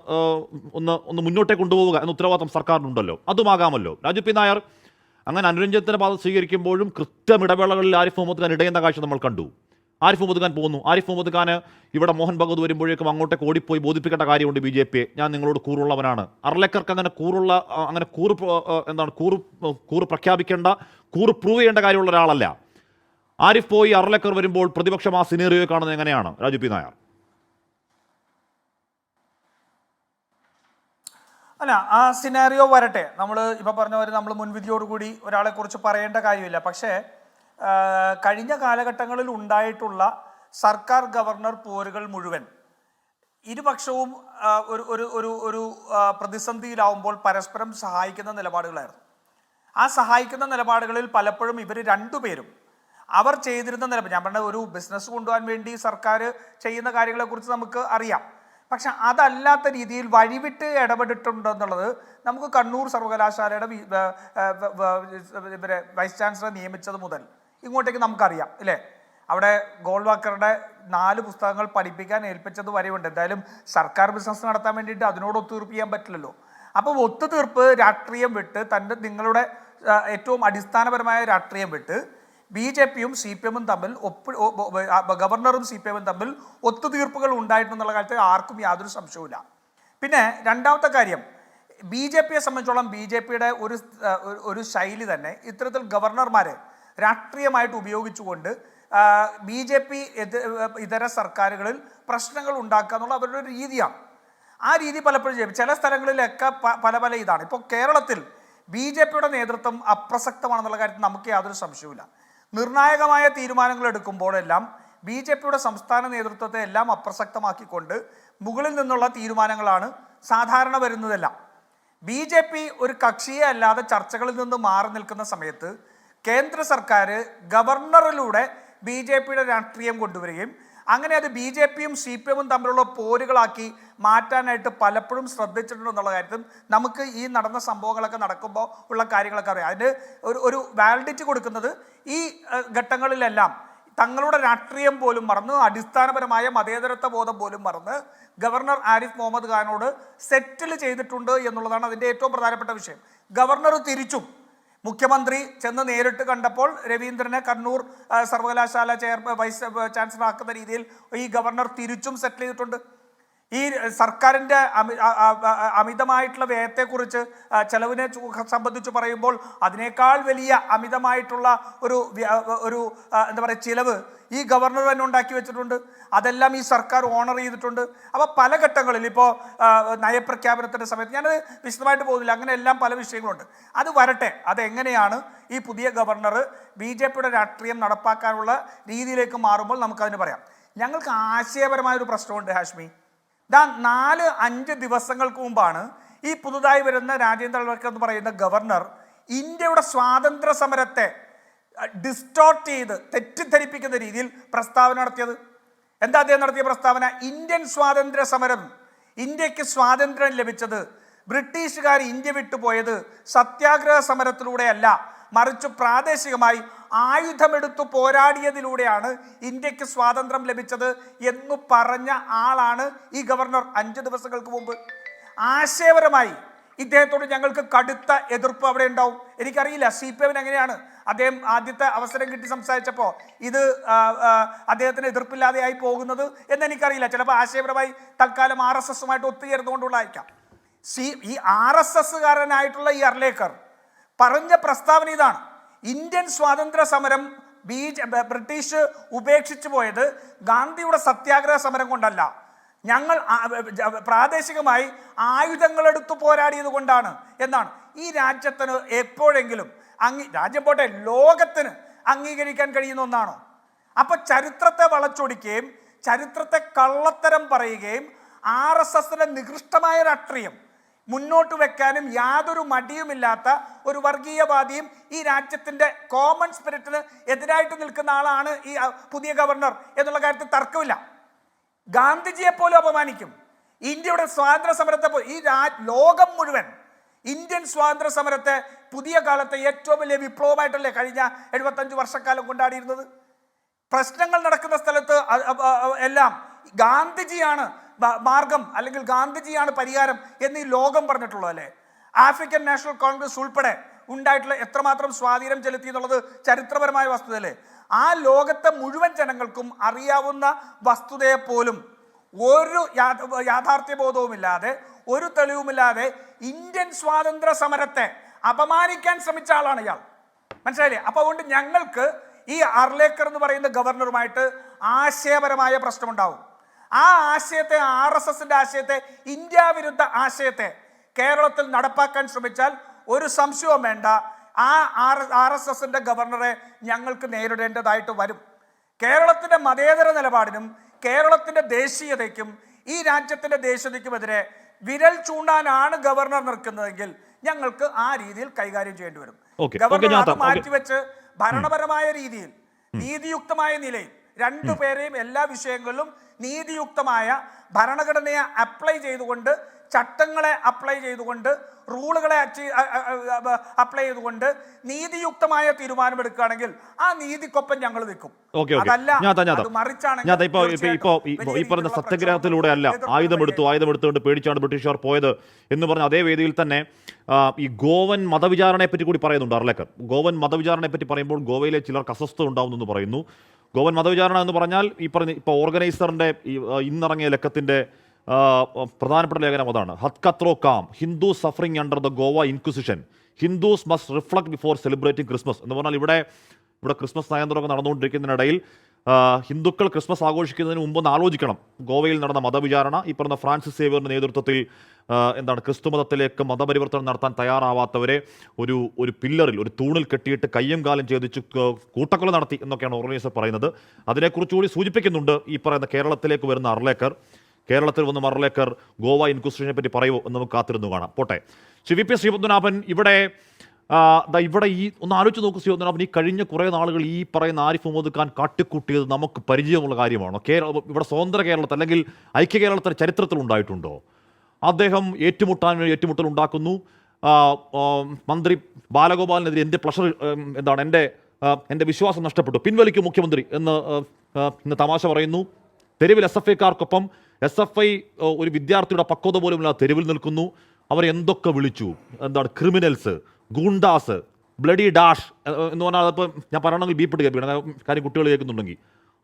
ഒന്ന് മുന്നോട്ടേ കൊണ്ടുപോവുക എന്ന ഉത്തരവാദിത്വം സർക്കാരിനുണ്ടല്ലോ, അതുമാകാമല്ലോ. രാജു പി നായർ അങ്ങനെ അനുരഞ്ജനത്തിൻ്റെ പാത സ്വീകരിക്കുമ്പോഴും കൃത്യം ഇടവേളകളിൽ ആരിഫ് മുഹമ്മദ് ഖാൻ ഇടയുന്ന കാഴ്ച നമ്മൾ കണ്ടു. ആരിഫ് മുഹമ്മദ് ഖാൻ പോകുന്നു. ആരിഫ് മുഹമ്മദ് ഖാന് ഇവിടെ മോഹൻ ഭഗവത് വരുമ്പോഴേക്കും അങ്ങോട്ടേക്ക് ഓടിപ്പോയി ബോധിപ്പിക്കേണ്ട കാര്യമുണ്ട് BJP, ഞാൻ നിങ്ങളോട് കൂറുള്ളവനാണ്. അർലേക്കർക്ക് അങ്ങനെ കൂറ് പ്രഖ്യാപിക്കേണ്ട, കൂറ് പ്രൂവ് ചെയ്യേണ്ട കാര്യമുള്ള ഒരാളല്ല. ആരിഫ് പോയി അർലേക്കർ വരുമ്പോൾ പ്രതിപക്ഷം ആ സിനേറിയോ കാണുന്നത് എങ്ങനെയാണ് രാജു പി നായർ? അല്ല, ആ സിനാരിയോ വരട്ടെ. നമ്മൾ ഇപ്പം പറഞ്ഞ പോലെ നമ്മൾ മുൻവിധിയോടുകൂടി ഒരാളെക്കുറിച്ച് പറയേണ്ട കാര്യമില്ല. പക്ഷേ കഴിഞ്ഞ കാലഘട്ടങ്ങളിൽ ഉണ്ടായിട്ടുള്ള സർക്കാർ ഗവർണർ പോരുകൾ മുഴുവൻ ഇരുപക്ഷവും ഒരു പ്രതിസന്ധിയിലാവുമ്പോൾ പരസ്പരം സഹായിക്കുന്ന നിലപാടുകളായിരുന്നു. ആ സഹായിക്കുന്ന നിലപാടുകളിൽ പലപ്പോഴും ഇവർ രണ്ടുപേരും അവർ ചെയ്തിരുന്ന നിലപാട്, ഞാൻ പറഞ്ഞ ഒരു ബിസിനസ് കൊണ്ടുപോകാൻ വേണ്ടി സർക്കാർ ചെയ്യുന്ന കാര്യങ്ങളെക്കുറിച്ച് നമുക്ക് അറിയാം. പക്ഷെ അതല്ലാത്ത രീതിയിൽ വഴിവിട്ട് ഇടപെട്ടിട്ടുണ്ടെന്നുള്ളത് നമുക്ക് കണ്ണൂർ സർവകലാശാലയുടെ വൈസ് ചാൻസലറെ നിയമിച്ചത് മുതൽ ഇങ്ങോട്ടേക്ക് നമുക്കറിയാം, ഇല്ലേ? അവിടെ ഗോൾവാക്കറുടെ 4 പുസ്തകങ്ങൾ പഠിപ്പിക്കാൻ ഏൽപ്പിച്ചത് വരെയുണ്ട്. എന്തായാലും സർക്കാർ ബിസിനസ് നടത്താൻ വേണ്ടിയിട്ട് അതിനോട് ഒത്തുതീർപ്പ് ചെയ്യാൻ പറ്റില്ലല്ലോ. അപ്പോൾ ഒത്തുതീർപ്പ് രാഷ്ട്രീയം വിട്ട് നിങ്ങളുടെ ഏറ്റവും അടിസ്ഥാനപരമായ രാഷ്ട്രീയം വിട്ട് BJP-യും CPM-ഉം തമ്മിൽ ഗവർണറും CPM-ഉം തമ്മിൽ ഒത്തുതീർപ്പുകൾ ഉണ്ടായിട്ടുണ്ടെന്നുള്ള കാര്യത്തിൽ ആർക്കും യാതൊരു സംശയവുമില്ല. പിന്നെ രണ്ടാമത്തെ കാര്യം, BJP-യെ സംബന്ധിച്ചോളം BJP-യുടെ ഒരു ശൈലി തന്നെ ഇത്തരത്തിൽ ഗവർണർമാരെ രാഷ്ട്രീയമായിട്ട് ഉപയോഗിച്ചുകൊണ്ട് BJP ഇതര സർക്കാരുകളിൽ പ്രശ്നങ്ങൾ ഉണ്ടാക്കുക എന്നുള്ള അവരുടെ ഒരു രീതിയാണ്. ആ രീതി പലപ്പോഴും ചെയ്യും. ചില സ്ഥലങ്ങളിലൊക്കെ പല ഇതാണ്. ഇപ്പോൾ കേരളത്തിൽ BJP-യുടെ നേതൃത്വം അപ്രസക്തമാണെന്നുള്ള കാര്യത്തിൽ നമുക്ക് യാതൊരു സംശയവുമില്ല. നിർണായകമായ തീരുമാനങ്ങൾ എടുക്കുമ്പോഴെല്ലാം BJP-യുടെ സംസ്ഥാന നേതൃത്വത്തെ എല്ലാം അപ്രസക്തമാക്കിക്കൊണ്ട് മുകളിൽ നിന്നുള്ള തീരുമാനങ്ങളാണ് സാധാരണ വരുന്നതെല്ലാം. BJP ഒരു കക്ഷിയെ അല്ലാതെ ചർച്ചകളിൽ നിന്ന് മാറി നിൽക്കുന്ന സമയത്ത് കേന്ദ്ര സർക്കാർ ഗവർണറിലൂടെ BJP-യുടെ രാഷ്ട്രീയം കൊണ്ടുവരികയും അങ്ങനെ അത് BJP-യും CPM-ഉം തമ്മിലുള്ള പോരുകളാക്കി മാറ്റാനായിട്ട് പലപ്പോഴും ശ്രദ്ധിച്ചിട്ടുണ്ടെന്നുള്ള കാര്യത്തിൽ നമുക്ക് ഈ നടന്ന സംഭവങ്ങളൊക്കെ നടക്കുമ്പോൾ ഉള്ള കാര്യങ്ങളൊക്കെ അറിയാം. അതിന് ഒരു വാലിഡിറ്റി കൊടുക്കുന്നത് ഈ ഘട്ടങ്ങളിലെല്ലാം തങ്ങളുടെ രാഷ്ട്രീയം പോലും മറന്ന്, അടിസ്ഥാനപരമായ മതേതരത്വ ബോധം പോലും മറന്ന് ഗവർണർ ആരിഫ് മുഹമ്മദ് ഖാനോട് സെറ്റിൽ ചെയ്തിട്ടുണ്ട് എന്നുള്ളതാണ് അതിൻ്റെ ഏറ്റവും പ്രധാനപ്പെട്ട വിഷയം. ഗവർണർ തിരിച്ചും മുഖ്യമന്ത്രി ചെന്ന് നേരിട്ട് കണ്ടപ്പോൾ രവീന്ദ്രനെ കണ്ണൂർ സർവകലാശാല വൈസ് ചാൻസലർ ആക്കുന്ന രീതിയിൽ ഈ ഗവർണർ തിരിച്ചും സെറ്റിൽ ചെയ്തിട്ടുണ്ട്. ഈ സർക്കാരിൻ്റെ അമിതമായിട്ടുള്ള വ്യയത്തെക്കുറിച്ച് ചെലവിനെ സംബന്ധിച്ച് പറയുമ്പോൾ അതിനേക്കാൾ വലിയ അമിതമായിട്ടുള്ള ഒരു എന്താ പറയുക ചിലവ് ഈ ഗവർണർ തന്നെ ഉണ്ടാക്കി വെച്ചിട്ടുണ്ട്. അതെല്ലാം ഈ സർക്കാർ ഓണർ ചെയ്തിട്ടുണ്ട്. അപ്പോൾ പല ഘട്ടങ്ങളിൽ ഇപ്പോൾ നയപ്രഖ്യാപനത്തിൻ്റെ സമയത്ത് ഞാനത് വിശദമായിട്ട് പോകുന്നില്ല, അങ്ങനെ എല്ലാം പല വിഷയങ്ങളുണ്ട്. അത് വരട്ടെ, അതെങ്ങനെയാണ് ഈ പുതിയ ഗവർണർ BJP-യുടെ രാഷ്ട്രീയം നടപ്പാക്കാനുള്ള രീതിയിലേക്ക് മാറുമ്പോൾ നമുക്കതിന് പറയാം. ഞങ്ങൾക്ക് ആശയപരമായൊരു പ്രശ്നമുണ്ട് ഹാഷ്മി. 4-5 ദിവസങ്ങൾക്ക് മുമ്പാണ് ഈ പുതുതായി വരുന്ന രാജേന്ദ്ര അൽവർക്കർ എന്ന് പറയുന്ന ഗവർണർ ഇന്ത്യയുടെ സ്വാതന്ത്ര്യ സമരത്തെ ഡിസ്റ്റോർട്ട് ചെയ്ത് തെറ്റിദ്ധരിപ്പിക്കുന്ന രീതിയിൽ പ്രസ്താവന നടത്തിയത്. എന്താ അദ്ദേഹം നടത്തിയ പ്രസ്താവന? ഇന്ത്യൻ സ്വാതന്ത്ര്യ സമരം, ഇന്ത്യക്ക് സ്വാതന്ത്ര്യം ലഭിച്ചത് ബ്രിട്ടീഷുകാർ ഇന്ത്യ വിട്ടുപോയത് സത്യാഗ്രഹ സമരത്തിലൂടെയല്ല, മറിച്ച് പ്രാദേശികമായി ആയുധമെടുത്തു പോരാടിയതിലൂടെയാണ് ഇന്ത്യക്ക് സ്വാതന്ത്ര്യം ലഭിച്ചത് എന്ന് പറഞ്ഞ ആളാണ് ഈ ഗവർണർ 5 ദിവസങ്ങൾക്ക് മുമ്പ്. ആശയപരമായി ഇദ്ദേഹത്തോട് ഞങ്ങൾക്ക് കടുത്ത എതിർപ്പ് അവിടെ ഉണ്ടാവും. എനിക്കറിയില്ല CPM-ന് എങ്ങനെയാണ്. അദ്ദേഹം ആദ്യത്തെ അവസരം കിട്ടി സംസാരിച്ചപ്പോൾ ഇത് അദ്ദേഹത്തിന് എതിർപ്പില്ലാതെയായി പോകുന്നത് എന്നെനിക്കറിയില്ല. ചിലപ്പോൾ ആശയപരമായി തൽക്കാലം RSS-ഉമായിട്ട് ഒത്തുചേർന്നുകൊണ്ടുള്ളതായിരിക്കാം. ഈ RSS-കാരനായിട്ടുള്ള ഈ അർലേക്കർ പറഞ്ഞ പ്രസ്താവന ഇതാണ്: ഇന്ത്യൻ സ്വാതന്ത്ര്യ സമരം ബ്രിട്ടീഷ് ഉപേക്ഷിച്ചു പോയത് ഗാന്ധിയുടെ സത്യാഗ്രഹ സമരം കൊണ്ടല്ല, ഞങ്ങൾ പ്രാദേശികമായി ആയുധങ്ങളെടുത്തു പോരാടിയത് കൊണ്ടാണ് എന്നാണ്. ഈ രാജ്യത്തിന് എപ്പോഴെങ്കിലും രാജ്യം പോട്ടെ, ലോകത്തിന് അംഗീകരിക്കാൻ കഴിയുന്ന ഒന്നാണോ? അപ്പൊ ചരിത്രത്തെ വളച്ചൊടിക്കുകയും ചരിത്രത്തെ കള്ളത്തരം പറയുകയും RSS-ന്റെ നികൃഷ്ടമായ രാഷ്ട്രീയം മുന്നോട്ട് വെക്കാനും യാതൊരു മടിയുമില്ലാത്ത ഒരു വർഗീയവാദിയും ഈ രാജ്യത്തിൻ്റെ കോമൺ സ്പിരിറ്റിന് എതിരായിട്ട് നിൽക്കുന്ന ആളാണ് ഈ പുതിയ ഗവർണർ എന്നുള്ള കാര്യത്തിൽ തർക്കമില്ല. ഗാന്ധിജിയെ പോലും അപമാനിക്കും. ഇന്ത്യയുടെ സ്വാതന്ത്ര്യ സമരത്തെ ഈ ലോകം മുഴുവൻ ഇന്ത്യൻ സ്വാതന്ത്ര്യ സമരത്തെ പുതിയ കാലത്തെ ഏറ്റവും വലിയ വിപ്ലവമായിട്ടല്ലേ കഴിഞ്ഞ 75 വർഷക്കാലം കൊണ്ടാടിയിരുന്നത്. പ്രശ്നങ്ങൾ നടക്കുന്ന സ്ഥലത്ത് എല്ലാം ഗാന്ധിജിയാണ് മാർഗം, അല്ലെങ്കിൽ ഗാന്ധിജിയാണ് പരിഹാരം എന്ന് ഈ ലോകം പറഞ്ഞിട്ടുള്ളതല്ലേ. ആഫ്രിക്കൻ നാഷണൽ കോൺഗ്രസ് ഉൾപ്പെടെ ഉണ്ടായിട്ടുള്ള എത്രമാത്രം സ്വാധീനം ചെലുത്തി എന്നുള്ളത് ചരിത്രപരമായ വസ്തുതയല്ലേ. ആ ലോകത്തെ മുഴുവൻ ജനങ്ങൾക്കും അറിയാവുന്ന വസ്തുതയെ പോലും ഒരു യാഥാർത്ഥ്യബോധവുമില്ലാതെ, ഒരു തെളിവുമില്ലാതെ ഇന്ത്യൻ സ്വാതന്ത്ര്യ സമരത്തെ അപമാനിക്കാൻ ശ്രമിച്ച ആളാണ് ഇയാൾ. മനസ്സിലായില്ലേ? അപ്പോൾ അതുകൊണ്ട് ഞങ്ങൾക്ക് ഈ അർലേക്കർ എന്ന് പറയുന്ന ഗവർണറുമായിട്ട് ആശയപരമായ പ്രശ്നമുണ്ടാവും. ആ ആശയത്തെ, RSS-ന്റെ ആശയത്തെ, ഇന്ത്യ വിരുദ്ധ ആശയത്തെ കേരളത്തിൽ നടപ്പാക്കാൻ ശ്രമിച്ചാൽ ഒരു സംശയവും വേണ്ട, ആ RSS-ന്റെ ഗവർണറെ ഞങ്ങൾക്ക് നേരിടേണ്ടതായിട്ട് വരും. കേരളത്തിൻ്റെ മതേതര നിലപാടിനും കേരളത്തിൻ്റെ ദേശീയതയ്ക്കും ഈ രാജ്യത്തിൻ്റെ ദേശീയതയ്ക്കുമെതിരെ വിരൽ ചൂണ്ടാനാണ് ഗവർണർ നിൽക്കുന്നതെങ്കിൽ ഞങ്ങൾക്ക് ആ രീതിയിൽ കൈകാര്യം ചെയ്യേണ്ടി വരും. ഗവർണർ അത് മാറ്റിവെച്ച് ഭരണപരമായ രീതിയിൽ നീതിയുക്തമായ നിലയിൽ രണ്ടുപേരെയും എല്ലാ വിഷയങ്ങളിലും നീതിയുക്തമായ ഭരണഘടനയെ അപ്ലൈ ചെയ്തുകൊണ്ട് ചട്ടങ്ങളെ അപ്ലൈ ചെയ്തുകൊണ്ട് റൂളുകളെ അപ്ലൈ ചെയ്തുകൊണ്ട് നീതിയുക്തമായ തീരുമാനമെടുക്കുകയാണെങ്കിൽ ആ നീതിക്കൊപ്പം ഞങ്ങൾ നിൽക്കും. ഈ പറഞ്ഞ സത്യഗ്രഹത്തിലൂടെ അല്ല ആയുധമെടുത്തുകൊണ്ട് പേടിച്ചാണ് ബ്രിട്ടീഷുകാർ പോയത് എന്ന് പറഞ്ഞ അതേ വേദിയിൽ തന്നെ ഈ ഗോവൻ മതവിചാരണയെ പറ്റി കൂടി പറയുന്നുണ്ട് അർലേക്കർ. ഗോവൻ മതവിചാരണയെ പറ്റി പറയുമ്പോൾ ഗോവയിലെ ചിലർക്ക് അസ്വസ്ഥത ഉണ്ടാവുന്നെന്ന് പറയുന്നു. ഗോവൻ മതവിചാരണ എന്ന് പറഞ്ഞാൽ ഈ പറഞ്ഞ ഇപ്പോൾ ഓർഗനൈസറിന്റെ ഇന്നിറങ്ങിയ ലക്കത്തിന്റെ പ്രധാനപ്പെട്ട ലേഖനം അതാണ്. Hath Katro Khamb Hindu suffering under the Goa inquisition Hindus must reflect before celebrating Christmas എന്ന് പറഞ്ഞാൽ ഇവിടെ ക്രിസ്മസ് നയന്ത്രമൊക്കെ നടന്നുകൊണ്ടിരിക്കുന്നതിനിടയിൽ ഹിന്ദുക്കൾ ക്രിസ്മസ് ആഘോഷിക്കുന്നതിന് മുമ്പൊന്ന് ആലോചിക്കണം. ഗോവയിൽ നടന്ന മതവിചാരണ ഈ പറഞ്ഞ ഫ്രാൻസിസ് സേവിയറിന്റെ നേതൃത്വത്തിൽ ക്രിസ്തു മതത്തിലേക്ക് മതപരിവർത്തനം നടത്താൻ തയ്യാറാവാത്തവരെ ഒരു പില്ലറിൽ ഒരു തൂണിൽ കെട്ടിയിട്ട് കയ്യും കാലം ഛേദിച്ച് കൂട്ടക്കൊല നടത്തി എന്നൊക്കെയാണ് ഓർഗനൈസർ പറയുന്നത്. അതിനെക്കുറിച്ചുകൂടി സൂചിപ്പിക്കുന്നുണ്ട് ഈ പറയുന്ന കേരളത്തിലേക്ക് വരുന്ന അർലേക്കർ. കേരളത്തിൽ വന്ന് അർലേക്കർ ഗോവ ഇൻക്വിസിഷനെ പറ്റി പറയുമോ എന്ന് നമുക്ക് കാത്തിരുന്നു കാണാം. പോട്ടെ, ശ്രീ വി ശ്രീപത്മനാഭൻ, ഇവിടെ ഈ ഒന്ന് ആലോചിച്ച് നോക്കൂ ശ്രീപത്മനാഭൻ, ഈ കഴിഞ്ഞ കുറേ നാളുകൾ ഈ പറയുന്ന ആരിഫ് മുഹമ്മദ് ഖാൻ കാട്ടിക്കൂട്ടിയത് നമുക്ക് പരിചയമുള്ള കാര്യമാണോ? ഇവിടെ സ്വതന്ത്ര കേരളത്തിൽ അല്ലെങ്കിൽ ഐക്യ കേരളത്തിൻ്റെ ചരിത്രത്തിൽ ഉണ്ടായിട്ടുണ്ടോ? അദ്ദേഹം ഏറ്റുമുട്ടൽ ഉണ്ടാക്കുന്നു. മന്ത്രി ബാലഗോപാലിനെതിരെ എൻ്റെ വിശ്വാസം നഷ്ടപ്പെട്ടു, പിൻവലിക്കും മുഖ്യമന്ത്രി എന്ന് തമാശ പറയുന്നു. തെരുവിൽ SFIക്കാർക്കൊപ്പം SFI ഒരു വിദ്യാർത്ഥിയുടെ പക്വത പോലുമില്ല തെരുവിൽ നിൽക്കുന്നു. അവരെ എന്തൊക്കെ വിളിച്ചു, ക്രിമിനൽസ്, ഗുണ്ടാസ്, ബ്ലഡി ഡാഷ് എന്ന് പറഞ്ഞാൽ അതിപ്പോൾ ഞാൻ പറയണമെങ്കിൽ ബീപ്പിട്ട് കേൾപ്പിക്കണം, കാര്യം കുട്ടികൾ കേൾക്കുന്നുണ്ടെങ്കിൽ.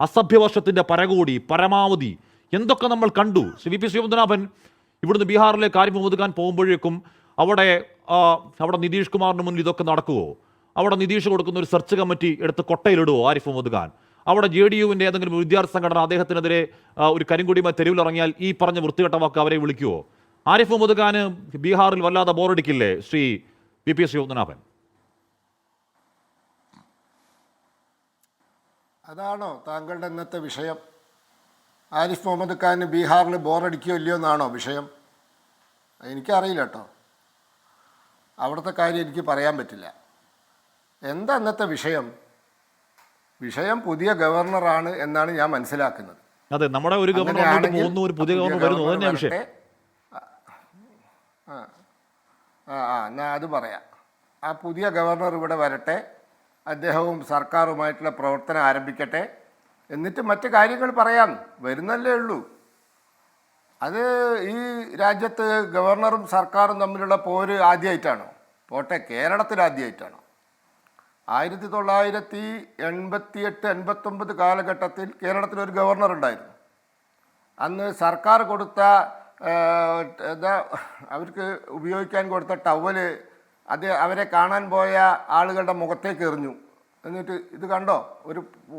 അസഭ്യവർഷത്തിൻ്റെ പരകോടി പരമാവധി എന്തൊക്കെ നമ്മൾ കണ്ടു. ശ്രീ വി പി ശ്രീപത്മനാഭൻ, ഇവിടുന്ന് ബീഹാറിലേക്ക് ആരിഫ് മുഹമ്മദ് ഖാൻ പോകുമ്പോഴേക്കും അവിടെ നിതീഷ് കുമാറിന് മുന്നിൽ ഇതൊക്കെ നടക്കുമോ? അവിടെ നിതീഷ് കൊടുക്കുന്ന ഒരു സെർച്ച് കമ്മിറ്റി എടുത്ത് കൊട്ടയിലിടുവോ ആരിഫ് മുഹമ്മദ് ഖാൻ? അവിടെ JDUവിൻ്റെ ഏതെങ്കിലും വിദ്യാർത്ഥി സംഘടന അദ്ദേഹത്തിനെതിരെ ഒരു കരിങ്കൊടിയുമായി തെരുവിലിറങ്ങിയാൽ ഈ പറഞ്ഞ വൃത്തികെട്ട വാക്ക് അവരെ വിളിക്കുവോ? ആരിഫ് മുഹമ്മദ് ഖാന് ബീഹാറിൽ വല്ലാതെ ബോറടിക്കില്ലേ ശ്രീ വി പി ശ്രീപത്മനാഭൻ? അതാണോ താങ്കളുടെ ഇന്നത്തെ വിഷയം? ആരിഫ് മുഹമ്മദ് ഖാന് ബീഹാറിൽ ബോറടിക്കുകയോ ഇല്ലയോ എന്നാണോ വിഷയം? എനിക്കറിയില്ല കേട്ടോ, അവിടുത്തെ കാര്യം എനിക്ക് പറയാൻ പറ്റില്ല. എന്താ ഇന്നത്തെ വിഷയം? വിഷയം പുതിയ ഗവർണറാണ് എന്നാണ് ഞാൻ മനസ്സിലാക്കുന്നത്. അതെ, നമ്മുടെ ഒരു ഗവർണർ പോകുന്നു, ഒരു പുതിയ ഗവർണർ വരുന്നു, അതന്നെ വിഷയം. ഞാൻ അത് പറയാം. ആ പുതിയ ഗവർണർ ഇവിടെ വരട്ടെ, അദ്ദേഹവും സർക്കാരുമായിട്ടുള്ള പ്രവർത്തനം ആരംഭിക്കട്ടെ, എന്നിട്ട് മറ്റു കാര്യങ്ങൾ പറയാം. വരുന്നല്ലേ ഉള്ളൂ. അത് ഈ രാജ്യത്ത് ഗവർണറും സർക്കാരും തമ്മിലുള്ള പോര് ആദ്യമായിട്ടാണോ? പോട്ടെ, കേരളത്തിൽ ആദ്യമായിട്ടാണോ? 1988-89 കാലഘട്ടത്തിൽ കേരളത്തിലൊരു ഗവർണർ ഉണ്ടായിരുന്നു. അന്ന് സർക്കാർ കൊടുത്ത അവർക്ക് ഉപയോഗിക്കാൻ കൊടുത്ത ടവല് അവരെ കാണാൻ പോയ ആളുകളുടെ മുഖത്തേക്ക് എറിഞ്ഞു. എന്നിട്ട് ഇത് കണ്ടോ,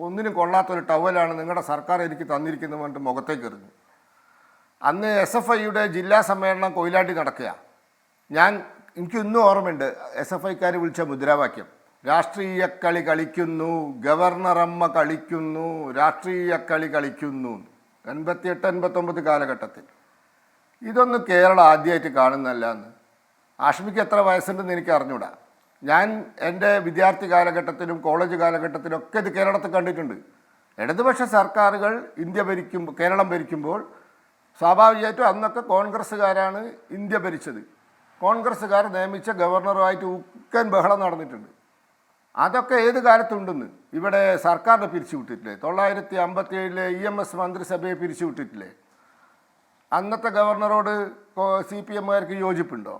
ഒന്നിനും കൊള്ളാത്തൊരു ടവലാണ് നിങ്ങളുടെ സർക്കാർ എനിക്ക് തന്നിരിക്കുന്നത് പറഞ്ഞിട്ട് മുഖത്തേക്ക് എറിഞ്ഞു. അന്ന് SFIയുടെ ജില്ലാ സമ്മേളനം കൊയിലാണ്ടി നടക്കുക. എനിക്ക് ഇന്നും ഓർമ്മയുണ്ട് SFIക്കാർ വിളിച്ച മുദ്രാവാക്യം, രാഷ്ട്രീയ കളി കളിക്കുന്നു, ഗവർണറമ്മ കളിക്കുന്നു, രാഷ്ട്രീയ കളി കളിക്കുന്നു. 88-89 കാലഘട്ടത്തിൽ. ഇതൊന്നും കേരളം ആദ്യമായിട്ട് കാണുന്നല്ല. എന്ന് ആഷ്മിക്ക് എത്ര വയസ്സുണ്ടെന്ന് എനിക്ക് അറിഞ്ഞൂടാ. ഞാൻ എൻ്റെ വിദ്യാർത്ഥി കാലഘട്ടത്തിലും കോളേജ് കാലഘട്ടത്തിലും ഒക്കെ ഇത് കേരളത്തിൽ കണ്ടിട്ടുണ്ട്. ഇടതുപക്ഷ സർക്കാരുകൾ കേരളം ഭരിക്കുമ്പോൾ സ്വാഭാവികമായിട്ടും അന്നൊക്കെ കോൺഗ്രസ്സുകാരാണ് ഇന്ത്യ ഭരിച്ചത്. കോൺഗ്രസ്സുകാർ നിയമിച്ച ഗവർണറുമായിട്ട് ഉക്കൻ ബഹളം നടന്നിട്ടുണ്ട്. അതൊക്കെ ഏത് കാലത്തുണ്ടെന്ന്. ഇവിടെ സർക്കാരിനെ പിരിച്ചുവിട്ടിട്ടില്ലേ? 1957 EMS മന്ത്രിസഭയെ പിരിച്ചുവിട്ടിട്ടില്ലേ? അന്നത്തെ ഗവർണറോട് CPMകാർക്ക് യോജിപ്പുണ്ടോ?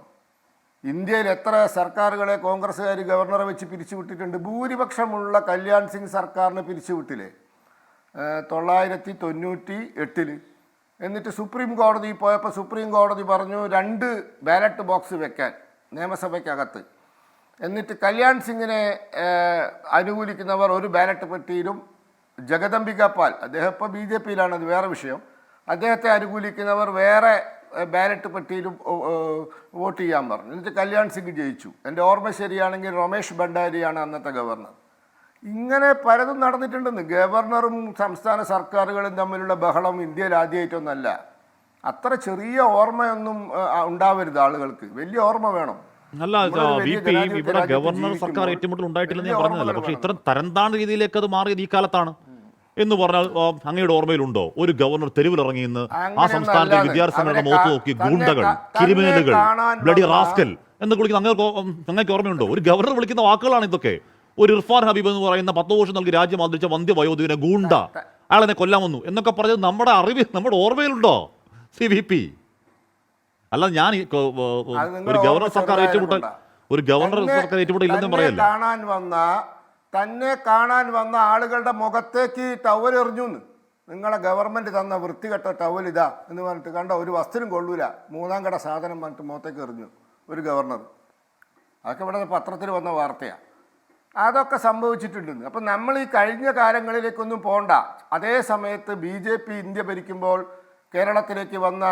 ഇന്ത്യയിൽ എത്ര സർക്കാരുകളെ കോൺഗ്രസ്സുകാർ ഗവർണറെ വെച്ച് പിരിച്ചുവിട്ടിട്ടുണ്ട്? ഭൂരിപക്ഷമുള്ള കല്യാൺ സിംഗ് സർക്കാരിനെ പിരിച്ചുവിട്ടില്ലേ 1998? എന്നിട്ട് സുപ്രീം കോടതി പോയപ്പോൾ സുപ്രീം കോടതി പറഞ്ഞു 2 ബാലറ്റ് ബോക്സ് വെക്കാൻ നിയമസഭയ്ക്കകത്ത്. എന്നിട്ട് കല്യാൺ സിംഗിനെ അനുകൂലിക്കുന്നവർ ഒരു ബാലറ്റ് പെട്ടിയിലും, ജഗദംബിക പാൽ, അദ്ദേഹം ഇപ്പോൾ BJPയിലാണ്, അത് വേറെ വിഷയം, അദ്ദേഹത്തെ അനുകൂലിക്കുന്നവർ വേറെ ബാലറ്റ് പെട്ടിയിലും വോട്ട് ചെയ്യാൻ പറഞ്ഞു. എന്നിട്ട് കല്യാൺ സിംഗ് ജയിച്ചു. എൻ്റെ ഓർമ്മ ശരിയാണെങ്കിൽ രമേശ് ഭണ്ഡാരിയാണ് അന്നത്തെ ഗവർണർ. ഇങ്ങനെ പലതും നടന്നിട്ടുണ്ടെന്ന്. ഗവർണറും സംസ്ഥാന സർക്കാരുകളും തമ്മിലുള്ള ബഹളം ഇന്ത്യയിൽ ആദ്യമായിട്ടൊന്നല്ല. അത്ര ചെറിയ ഓർമ്മയൊന്നും ഉണ്ടാവരുത് ആളുകൾക്ക്, വലിയ ഓർമ്മ വേണം. അല്ല ഇവിടെ ഗവർണർ സർക്കാർ ഏറ്റുമുട്ടൽ ഉണ്ടായിട്ടില്ലെന്ന് ഞാൻ പറഞ്ഞതല്ല, പക്ഷേ ഇത്തരം തരംതാണ രീതിയിലേക്ക് അത് മാറിയത് ഈ കാലത്താണ്. എന്ന് പറഞ്ഞാൽ അങ്ങയുടെ ഓർമ്മയിലുണ്ടോ ഒരു ഗവർണർ തെരുവിലിറങ്ങി ഇന്ന് ആ അങ്ങനെയൊന്നും സംസ്ഥാനത്തെ അല്ലാന്ന്. വിദ്യാർത്ഥികളുടെ അവരെ മുഖത്ത് നോക്കി തന്നെ ഗുണ്ടകൾ തന്നെ ക്രിമിനലുകൾ കാണാൻ ബ്ലഡി വന്ന- റാസ്കൽ എന്ന് വിളിക്കുന്ന അങ്ങേക്ക് ഓർമ്മയുണ്ടോ? ഒരു ഗവർണർ വിളിക്കുന്ന വാക്കുകളാണ് ഇതൊക്കെ. ഒരു ഇർഫാൻ ഹബീബ് എന്ന് പറയുന്ന 10 വർഷം നൽകി രാജ്യം ആദരിച്ച വന്ധ്യവയോധികനെ ഗൂണ്ട, അയാളെന്നെ കൊല്ലാൻ വന്നു എന്നൊക്കെ പറഞ്ഞത് നമ്മുടെ അറിവിൽ നമ്മുടെ ഓർമ്മയിലുണ്ടോ CVP? അല്ല ഞാൻ അത് നിങ്ങളുടെ ഒരു ഗവർണർ ഓർമ്മ സർക്കാർ ഏറ്റുമുട്ടൽ ചെറുതായതുകൊണ്ടാ. ഒരു ഗവർണർ സർക്കാർ ഏറ്റുമുട്ടലില്ലെന്നും പറയല്ല. തന്നെ കാണാൻ വന്ന ആളുകളുടെ മുഖത്തേക്ക് ടവൽ എറിഞ്ഞു. നിങ്ങളെ ഗവൺമെന്റ് തന്ന വൃത്തികെട്ട ടവൽ ഇതാ എന്ന് പറഞ്ഞിട്ട് കണ്ട ഒരു വസ്തുവും കൊള്ളൂല, 3ാം കട സാധനം പറഞ്ഞിട്ട് മുഖത്തേക്ക് എറിഞ്ഞു ഒരു ഗവർണർ. അതൊക്കെ ഇവിടെ പത്രത്തിൽ വന്ന വാർത്തയാണ്. അതൊക്കെ സംഭവിച്ചിട്ടുണ്ട്. അപ്പം നമ്മൾ ഈ കഴിഞ്ഞ കാലങ്ങളിലേക്കൊന്നും പോകണ്ട. അതേ സമയത്ത് BJP ഇന്ത്യ ഭരിക്കുമ്പോൾ കേരളത്തിലേക്ക് വന്ന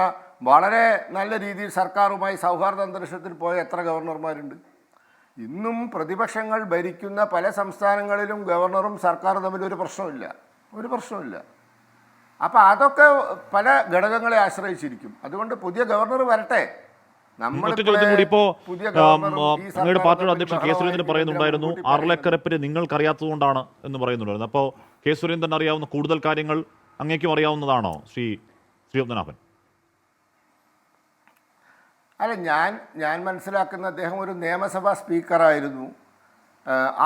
വളരെ നല്ല രീതിയിൽ സർക്കാരുമായി സൗഹാർദ്ദ അന്തരീക്ഷത്തിൽ പോയ എത്ര ഗവർണർമാരുണ്ട്? ഇന്നും പ്രതിപക്ഷങ്ങൾ ഭരിക്കുന്ന പല സംസ്ഥാനങ്ങളിലും ഗവർണറും സർക്കാരും തമ്മിൽ ഒരു പ്രശ്നമില്ല. അപ്പം അതൊക്കെ പല ഘടകങ്ങളെ ആശ്രയിച്ചിരിക്കും. അതുകൊണ്ട് പുതിയ ഗവർണർ വരട്ടെ. മറ്റു ചോദ്യം കൂടി ഇപ്പോ അങ്ങയുടെ പാർട്ടിയുടെ അധ്യക്ഷൻ കെ സുരേന്ദ്രൻ പറയുന്നുണ്ടായിരുന്നു അർലേക്കരപ്പറ്റി നിങ്ങൾക്കറിയാത്തതുകൊണ്ടാണ് എന്ന് പറയുന്നുണ്ടായിരുന്നു. അപ്പോൾ കെ സുരേന്ദ്രൻ അറിയാവുന്ന കൂടുതൽ കാര്യങ്ങൾ അങ്ങേക്കും അറിയാവുന്നതാണോ ശ്രീ പത്മനാഭൻ? അല്ല, ഞാൻ മനസ്സിലാക്കുന്ന അദ്ദേഹം ഒരു നിയമസഭാ സ്പീക്കറായിരുന്നു.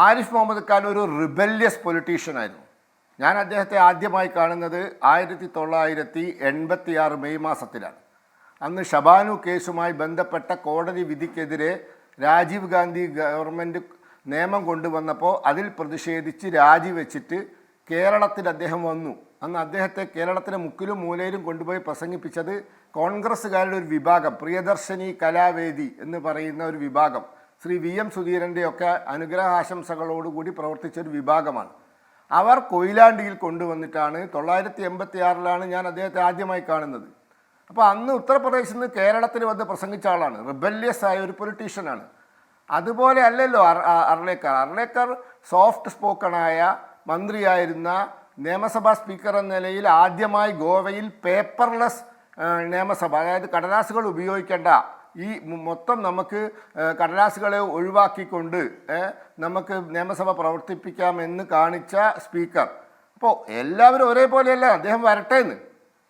ആരിഫ് മുഹമ്മദ് ഖാൻ ഒരു റിബല്യസ് പൊളിറ്റീഷ്യനായിരുന്നു. ഞാൻ അദ്ദേഹത്തെ ആദ്യമായി കാണുന്നത് 1986 മെയ് മാസത്തിലാണ്. അന്ന് ഷബാനു കേസുമായി ബന്ധപ്പെട്ട കോടതി വിധിക്കെതിരെ രാജീവ് ഗാന്ധി ഗവൺമെൻറ് നിയമം കൊണ്ടുവന്നപ്പോൾ അതിൽ പ്രതിഷേധിച്ച് രാജിവെച്ചിട്ട് കേരളത്തിൽ അദ്ദേഹം വന്നു. അന്ന് അദ്ദേഹത്തെ കേരളത്തിലെ മുക്കിലും മൂലയിലും കൊണ്ടുപോയി പ്രസംഗിപ്പിച്ചത് കോൺഗ്രസ്സുകാരുടെ ഒരു വിഭാഗം, പ്രിയദർശിനി കലാവേദി എന്ന് പറയുന്ന ഒരു വിഭാഗം, ശ്രീ VM സുധീരൻ്റെയൊക്കെ അനുഗ്രഹാശംസകളോടുകൂടി പ്രവർത്തിച്ച ഒരു വിഭാഗമാണ്. അവർ കൊയിലാണ്ടിയിൽ കൊണ്ടുവന്നിട്ടാണ് 1986 ഞാൻ അദ്ദേഹത്തെ ആദ്യമായി കാണുന്നത്. അപ്പോൾ അന്ന് ഉത്തർപ്രദേശിൽ നിന്ന് കേരളത്തിൽ വന്ന് പ്രസംഗിച്ച ആളാണ്. റിബല്യസ് ആയ ഒരു പൊളിറ്റീഷ്യനാണ്. അതുപോലെ അല്ലല്ലോ അർലേക്കർ സോഫ്റ്റ് സ്പോക്കണായ മന്ത്രിയായിരുന്ന നിയമസഭാ സ്പീക്കർ എന്ന നിലയിൽ ആദ്യമായി ഗോവയിൽ പേപ്പർലെസ് നിയമസഭ, അതായത് കടലാസുകൾ ഉപയോഗിക്കേണ്ട, ഈ മൊത്തം നമുക്ക് കടലാസുകളെ ഒഴിവാക്കിക്കൊണ്ട് നമുക്ക് നിയമസഭ പ്രവർത്തിപ്പിക്കാമെന്ന് കാണിച്ച സ്പീക്കർ. അപ്പോൾ എല്ലാവരും ഒരേപോലെയല്ല. അദ്ദേഹം വരട്ടെ എന്ന്,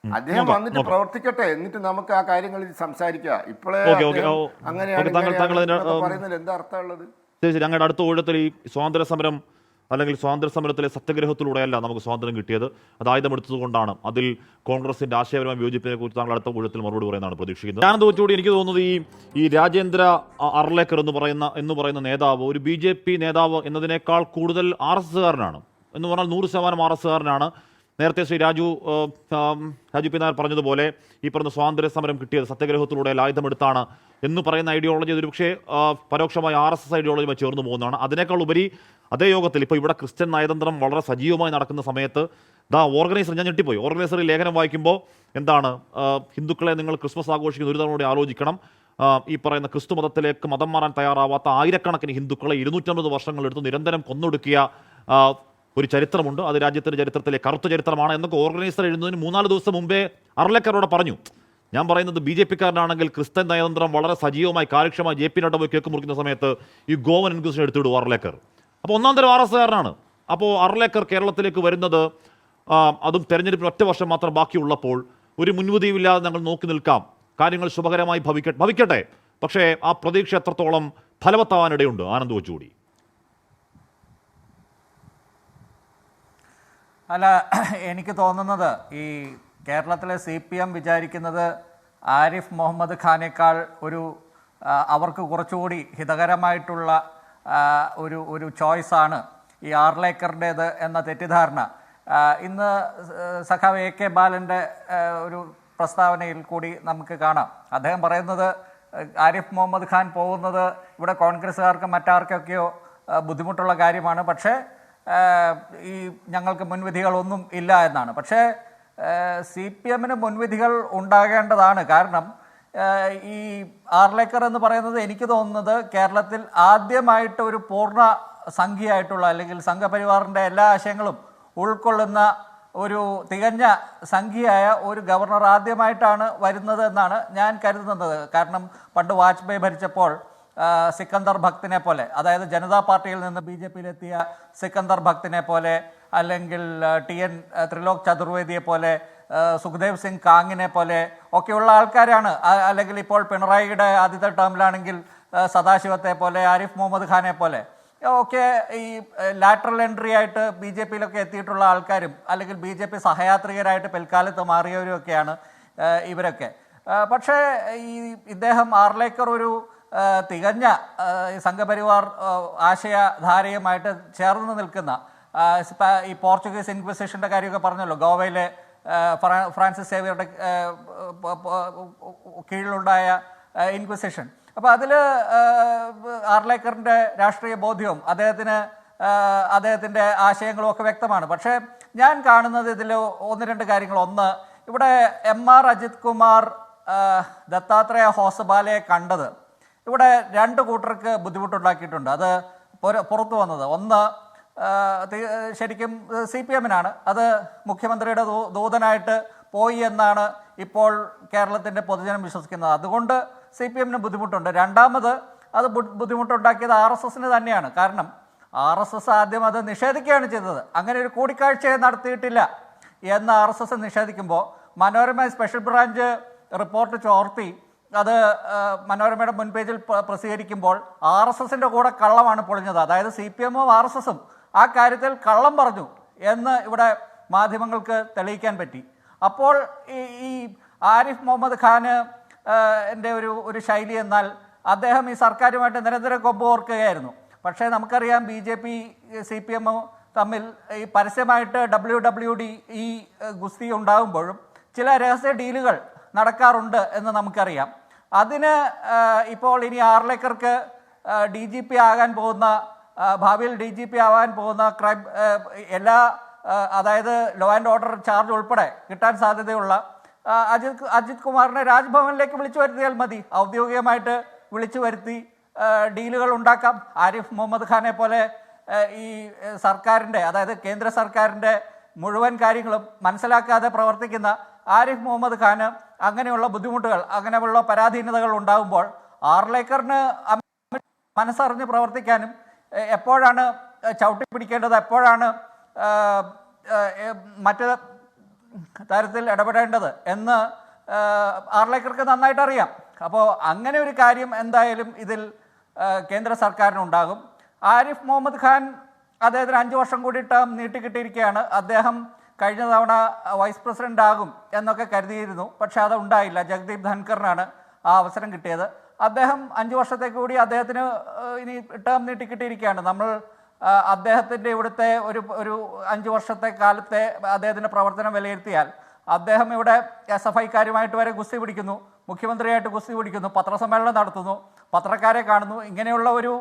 അദ്ദേഹം വന്നിട്ട് പ്രവർത്തിക്കട്ടെ, എന്നിട്ട് നമുക്ക് ആ കാര്യങ്ങളിൽ സംസാരിക്കുക. ഇപ്പോഴേ അങ്ങനെയാണ് പറയുന്നതിൽ എന്താ അർത്ഥമുള്ളത്? ശരി, ഞങ്ങളുടെ അടുത്ത ഊഴത്തിൽ ഈ സ്വാതന്ത്ര്യ സമരം അല്ലെങ്കിൽ സ്വാതന്ത്ര്യ സമരത്തിലെ സത്യഗ്രഹത്തിലൂടെയല്ല നമുക്ക് സ്വാതന്ത്ര്യം കിട്ടിയത്, അത് ആയുധമെടുത്തതുകൊണ്ടാണ്. അതിൽ കോൺഗ്രസിന്റെ ആശയപരമായ വിയോജിപ്പിനെ കുറിച്ച് താങ്കൾ അടുത്ത ഊഴത്തിൽ മറുപടി പറയുന്നതാണ് പ്രതീക്ഷിക്കുന്നത്. ഞാനത് വെച്ചുകൂടി എനിക്ക് തോന്നുന്നത് ഈ രാജേന്ദ്ര അർലേക്കർ എന്ന് പറയുന്ന നേതാവ് ഒരു BJP നേതാവ് എന്നതിനേക്കാൾ കൂടുതൽ RSSകാരനാണ് എന്ന് പറഞ്ഞാൽ 100% RSSകാരനാണ്. നേരത്തെ ശ്രീ രാജു പി നായർ പറഞ്ഞതുപോലെ ഈ പറഞ്ഞ സ്വാതന്ത്ര്യ സമരം കിട്ടിയത് സത്യഗ്രഹത്തിലൂടെ ആയുധമെടുത്താണ് എന്ന് പറയുന്ന ഐഡിയോളജി ഒരു പക്ഷേ പരോക്ഷമായി RSS ഐഡിയോളജിയുമായി ചേർന്ന് പോകുന്നതാണ്. അതിനേക്കാൾ ഉപരി അതേ യോഗത്തിൽ ഇപ്പോൾ ഇവിടെ ക്രിസ്ത്യൻ നയതന്ത്രം വളരെ സജീവമായി നടക്കുന്ന സമയത്ത് ഓർഗനൈസർ, ഞാൻ ഞെട്ടിപ്പോയി, ഓർഗനൈസർ ഈ ലേഖനം വായിക്കുമ്പോൾ എന്താണ്, ഹിന്ദുക്കളെ നിങ്ങൾ ക്രിസ്മസ് ആഘോഷിക്കുന്ന ഒരു തവണ കൂടി ആലോചിക്കണം. ഈ പറയുന്ന ക്രിസ്തു മതത്തിലേക്ക് മതം മാറാൻ തയ്യാറാവാത്ത ആയിരക്കണക്കിന് ഹിന്ദുക്കളെ 250 വർഷങ്ങളെടുത്ത് നിരന്തരം കൊന്നൊടുക്കിയ ഒരു ചരിത്രമുണ്ട്. അത് രാജ്യത്തിൻ്റെ ചരിത്രത്തിലെ കറുത്ത ചരിത്രമാണ് എന്നൊക്കെ ഓർഗനൈസർ എഴുതുന്നതിന് 3-4 ദിവസം മുമ്പേ അർലേക്കറോട് പറഞ്ഞു. ഞാൻ പറയുന്നത് BJP-കാരനാണെങ്കിൽ ക്രിസ്ത്യൻ നയതന്ത്രം വളരെ സജീവമായി കാര്യക്ഷമമായി JP നഡ്ഡ പോയി കേക്ക് മുറിക്കുന്ന സമയത്ത് ഈ ഗോവൻ ഇൻക്വിസിഷൻ എടുത്തിടും അർലേക്കർ. അപ്പോൾ ഒന്നാം തരം RSSകാരനാണ്. അപ്പോൾ അർലേക്കർ കേരളത്തിലേക്ക് വരുന്നത്, അതും തെരഞ്ഞെടുപ്പിന് 1 വർഷം മാത്രം ബാക്കിയുള്ളപ്പോൾ, ഒരു മുൻവിധിയുമില്ലാതെ ഞങ്ങൾ നോക്കി നിൽക്കാം, കാര്യങ്ങൾ ശുഭകരമായി ഭവിക്കട്ടെ. പക്ഷേ ആ പ്രതീക്ഷ എത്രത്തോളം ഫലവത്താവാനിടയുണ്ട്? ആനന്ദ് വെച്ചുകൂടി. അല്ല, എനിക്ക് തോന്നുന്നത് ഈ കേരളത്തിലെ CPM വിചാരിക്കുന്നത് ആരിഫ് മുഹമ്മദ് ഖാനേക്കാൾ അവർക്ക് കുറച്ചുകൂടി ഹിതകരമായിട്ടുള്ള ഒരു ചോയ്സാണ് ഈ ആർലേക്കറുടേത് എന്ന തെറ്റിദ്ധാരണ. ഇന്ന് സഖാവ് AK ബാലൻ്റെ ഒരു പ്രസ്താവനയിൽ കൂടി നമുക്ക് കാണാം. അദ്ദേഹം പറയുന്നത് ആരിഫ് മുഹമ്മദ് ഖാൻ പോകുന്നത് ഇവിടെ കോൺഗ്രസ്സുകാർക്കും മറ്റാർക്കൊക്കെയോ ബുദ്ധിമുട്ടുള്ള കാര്യമാണ്, പക്ഷേ ഈ ഞങ്ങൾക്ക് മുൻവിധികളൊന്നും ഇല്ല എന്നാണ്. പക്ഷേ CPM-ന് മുൻവിധികൾ ഉണ്ടാകേണ്ടതാണ്. കാരണം ഈ ആർലേക്കർ എന്ന് പറയുന്നത് എനിക്ക് തോന്നുന്നത് കേരളത്തിൽ ആദ്യമായിട്ട് ഒരു പൂർണ്ണ സംഘിയായിട്ടുള്ള, അല്ലെങ്കിൽ സംഘപരിവാറിൻ്റെ എല്ലാ ആശയങ്ങളും ഉൾക്കൊള്ളുന്ന ഒരു തികഞ്ഞ സംഘിയായ ഒരു ഗവർണർ ആദ്യമായിട്ടാണ് വരുന്നത് എന്നാണ് ഞാൻ കരുതുന്നത്. കാരണം പണ്ട് വാജ്പേയി ഭരിച്ചപ്പോൾ സിക്കന്ദർ ഭക്തിനെ പോലെ, അതായത് ജനതാ പാർട്ടിയിൽ നിന്ന് BJP-യിലെത്തിയ സിക്കന്ദർ ഭക്തിനെ പോലെ, അല്ലെങ്കിൽ TN ത്രിലോക് ചതുർവേദിയെ പോലെ, സുഖദേവ് സിംഗ് കാങ്ങിനെ പോലെ ഒക്കെയുള്ള ആൾക്കാരാണ്. അല്ലെങ്കിൽ ഇപ്പോൾ പിണറായിയുടെ ആദ്യത്തെ ടേമിലാണെങ്കിൽ സദാശിവത്തെ പോലെ, ആരിഫ് മുഹമ്മദ് ഖാനെ പോലെ ഒക്കെ ഈ ലാറ്ററൽ എൻട്രി ആയിട്ട് BJP-യിലൊക്കെ എത്തിയിട്ടുള്ള ആൾക്കാരും അല്ലെങ്കിൽ BJP സഹയാത്രികരായിട്ട് പിൽക്കാലത്ത് മാറിയവരും ഒക്കെയാണ് ഇവരൊക്കെ. പക്ഷേ ഇദ്ദേഹം ആർലേക്കർ ഒരു തികഞ്ഞ സംഘപരിവാർ ആശയധാരയുമായിട്ട് ചേർന്ന് നിൽക്കുന്ന, ഈ പോർച്ചുഗീസ് ഇൻക്വിസിഷൻ്റെ കാര്യമൊക്കെ പറഞ്ഞല്ലോ, ഗോവയിലെ ഫ്രാൻസിസ് സേവിയറുടെ കീഴിലുണ്ടായ ഇൻക്വിസിഷൻ. അപ്പോൾ അതിൽ ആർലേക്കറിൻ്റെ രാഷ്ട്രീയ ബോധ്യവും അദ്ദേഹത്തിൻ്റെ ആശയങ്ങളും ഒക്കെ വ്യക്തമാണ്. പക്ഷേ ഞാൻ കാണുന്നത് ഇതിൽ ഒന്ന് രണ്ട് കാര്യങ്ങൾ. ഒന്ന്, ഇവിടെ MR അജിത് കുമാർ ദത്താത്രേയ ഹോസബാലയെ കണ്ടത് ഇവിടെ രണ്ട് കൂട്ടർക്ക് ബുദ്ധിമുട്ടുണ്ടാക്കിയിട്ടുണ്ട്. അത് പുറത്തു വന്നത് ഒന്ന് ശരിക്കും CPM-നാണ്. അത് മുഖ്യമന്ത്രിയുടെ ദൂതനായിട്ട് പോയി എന്നാണ് ഇപ്പോൾ കേരളത്തിൻ്റെ പൊതുജനം വിശ്വസിക്കുന്നത്. അതുകൊണ്ട് CPM-ന് ബുദ്ധിമുട്ടുണ്ട്. രണ്ടാമത് അത് ബുദ്ധിമുട്ടുണ്ടാക്കിയത് RSS-ന് തന്നെയാണ്. കാരണം RSS ആദ്യം അത് നിഷേധിക്കുകയാണ് ചെയ്തത്. അങ്ങനെ ഒരു കൂടിക്കാഴ്ചയെ നടത്തിയിട്ടില്ല എന്ന് RSS നിഷേധിക്കുമ്പോൾ മനോരമ സ്പെഷ്യൽ ബ്രാഞ്ച് റിപ്പോർട്ട് ചോർത്തി അത് മനോരമയുടെ മുൻപേജിൽ പ്രസിദ്ധീകരിക്കുമ്പോൾ RSS-ന്റെ കൂടെ കള്ളമാണ് പൊളിഞ്ഞത്. അതായത് CPM-ഉം RSS-ഉം ആ കാര്യത്തിൽ കള്ളം പറഞ്ഞു എന്ന് ഇവിടെ മാധ്യമങ്ങൾക്ക് തെളിയിക്കാൻ പറ്റി. അപ്പോൾ ഈ ആരിഫ് മുഹമ്മദ് ഖാന് എൻ്റെ ഒരു ശൈലി എന്നാൽ അദ്ദേഹം ഈ സർക്കാരുമായിട്ട് നിരന്തരം കൊമ്പ് ഓർക്കുകയായിരുന്നു. പക്ഷേ നമുക്കറിയാം BJP CPM തമ്മിൽ ഈ പരസ്യമായിട്ട് WWD ഈ ഗുസ്തി ഉണ്ടാകുമ്പോഴും ചില രഹസ്യ ഡീലുകൾ നടക്കാറുണ്ട് എന്ന് നമുക്കറിയാം. അതിന് ഇപ്പോൾ ഇനി ആർലേക്കർക്ക് DGP ആകാൻ പോകുന്ന, ഭാവിയിൽ DGP ആവാൻ പോകുന്ന ക്രൈം എല്ലാ, അതായത് ലോ ആൻഡ് ഓർഡർ ചാർജ് ഉൾപ്പെടെ കിട്ടാൻ സാധ്യതയുള്ള അജിത് കുമാറിനെ രാജ്ഭവനിലേക്ക് വിളിച്ചു വരുത്തിയാൽ മതി. ഔദ്യോഗികമായിട്ട് വിളിച്ചു വരുത്തി ഡീലുകൾ ഉണ്ടാക്കാം. ആരിഫ് മുഹമ്മദ് ഖാനെ പോലെ ഈ സർക്കാരിൻ്റെ, അതായത് കേന്ദ്ര സർക്കാരിൻ്റെ മുഴുവൻ കാര്യങ്ങളും മനസ്സിലാക്കാതെ പ്രവർത്തിക്കുന്ന ആരിഫ് മുഹമ്മദ് ഖാന് അങ്ങനെയുള്ള ബുദ്ധിമുട്ടുകൾ, അങ്ങനെയുള്ള പരാധീനതകൾ ഉണ്ടാകുമ്പോൾ ആർലേക്കറിന് മനസ്സറിഞ്ഞ് പ്രവർത്തിക്കാനും എപ്പോഴാണ് ചവിട്ടി പിടിക്കേണ്ടത്, എപ്പോഴാണ് മറ്റു തരത്തിൽ ഇടപെടേണ്ടത് എന്ന് ആർലേക്കർക്ക് നന്നായിട്ട് അറിയാം. അപ്പോൾ അങ്ങനെ ഒരു കാര്യം എന്തായാലും ഇതിൽ കേന്ദ്ര സർക്കാരിനുണ്ടാകും. ആരിഫ് മുഹമ്മദ് ഖാൻ അദ്ദേഹത്തിന് 5 വർഷം കൂടി ടേം നീട്ടിക്കിട്ടിയിരിക്കുകയാണ്. അദ്ദേഹം കഴിഞ്ഞ തവണ വൈസ് പ്രസിഡന്റ് ആകും എന്നൊക്കെ കരുതിയിരുന്നു. പക്ഷേ അത് ഉണ്ടായില്ല. ജഗദീപ് ധൻഖറിനാണ് ആ അവസരം കിട്ടിയത്. അദ്ദേഹം 5 വർഷത്തേക്ക് കൂടി അദ്ദേഹത്തിന് ഇനി ടേം നീട്ടിക്കിട്ടിയിരിക്കുകയാണ്. നമ്മൾ അദ്ദേഹത്തിൻ്റെ ഇവിടുത്തെ ഒരു 5 വർഷത്തെ കാലത്തെ അദ്ദേഹത്തിൻ്റെ പ്രവർത്തനം വിലയിരുത്തിയാൽ അദ്ദേഹം ഇവിടെ SFI-ക്കാരുമായിട്ട് വരെ ഗുസ്തി പിടിക്കുന്നു, മുഖ്യമന്ത്രിയായിട്ട് ഗുസ്തി പിടിക്കുന്നു, പത്രസമ്മേളനം നടത്തുന്നു, പത്രക്കാരെ കാണുന്നു. ഇങ്ങനെയുള്ള ഒരു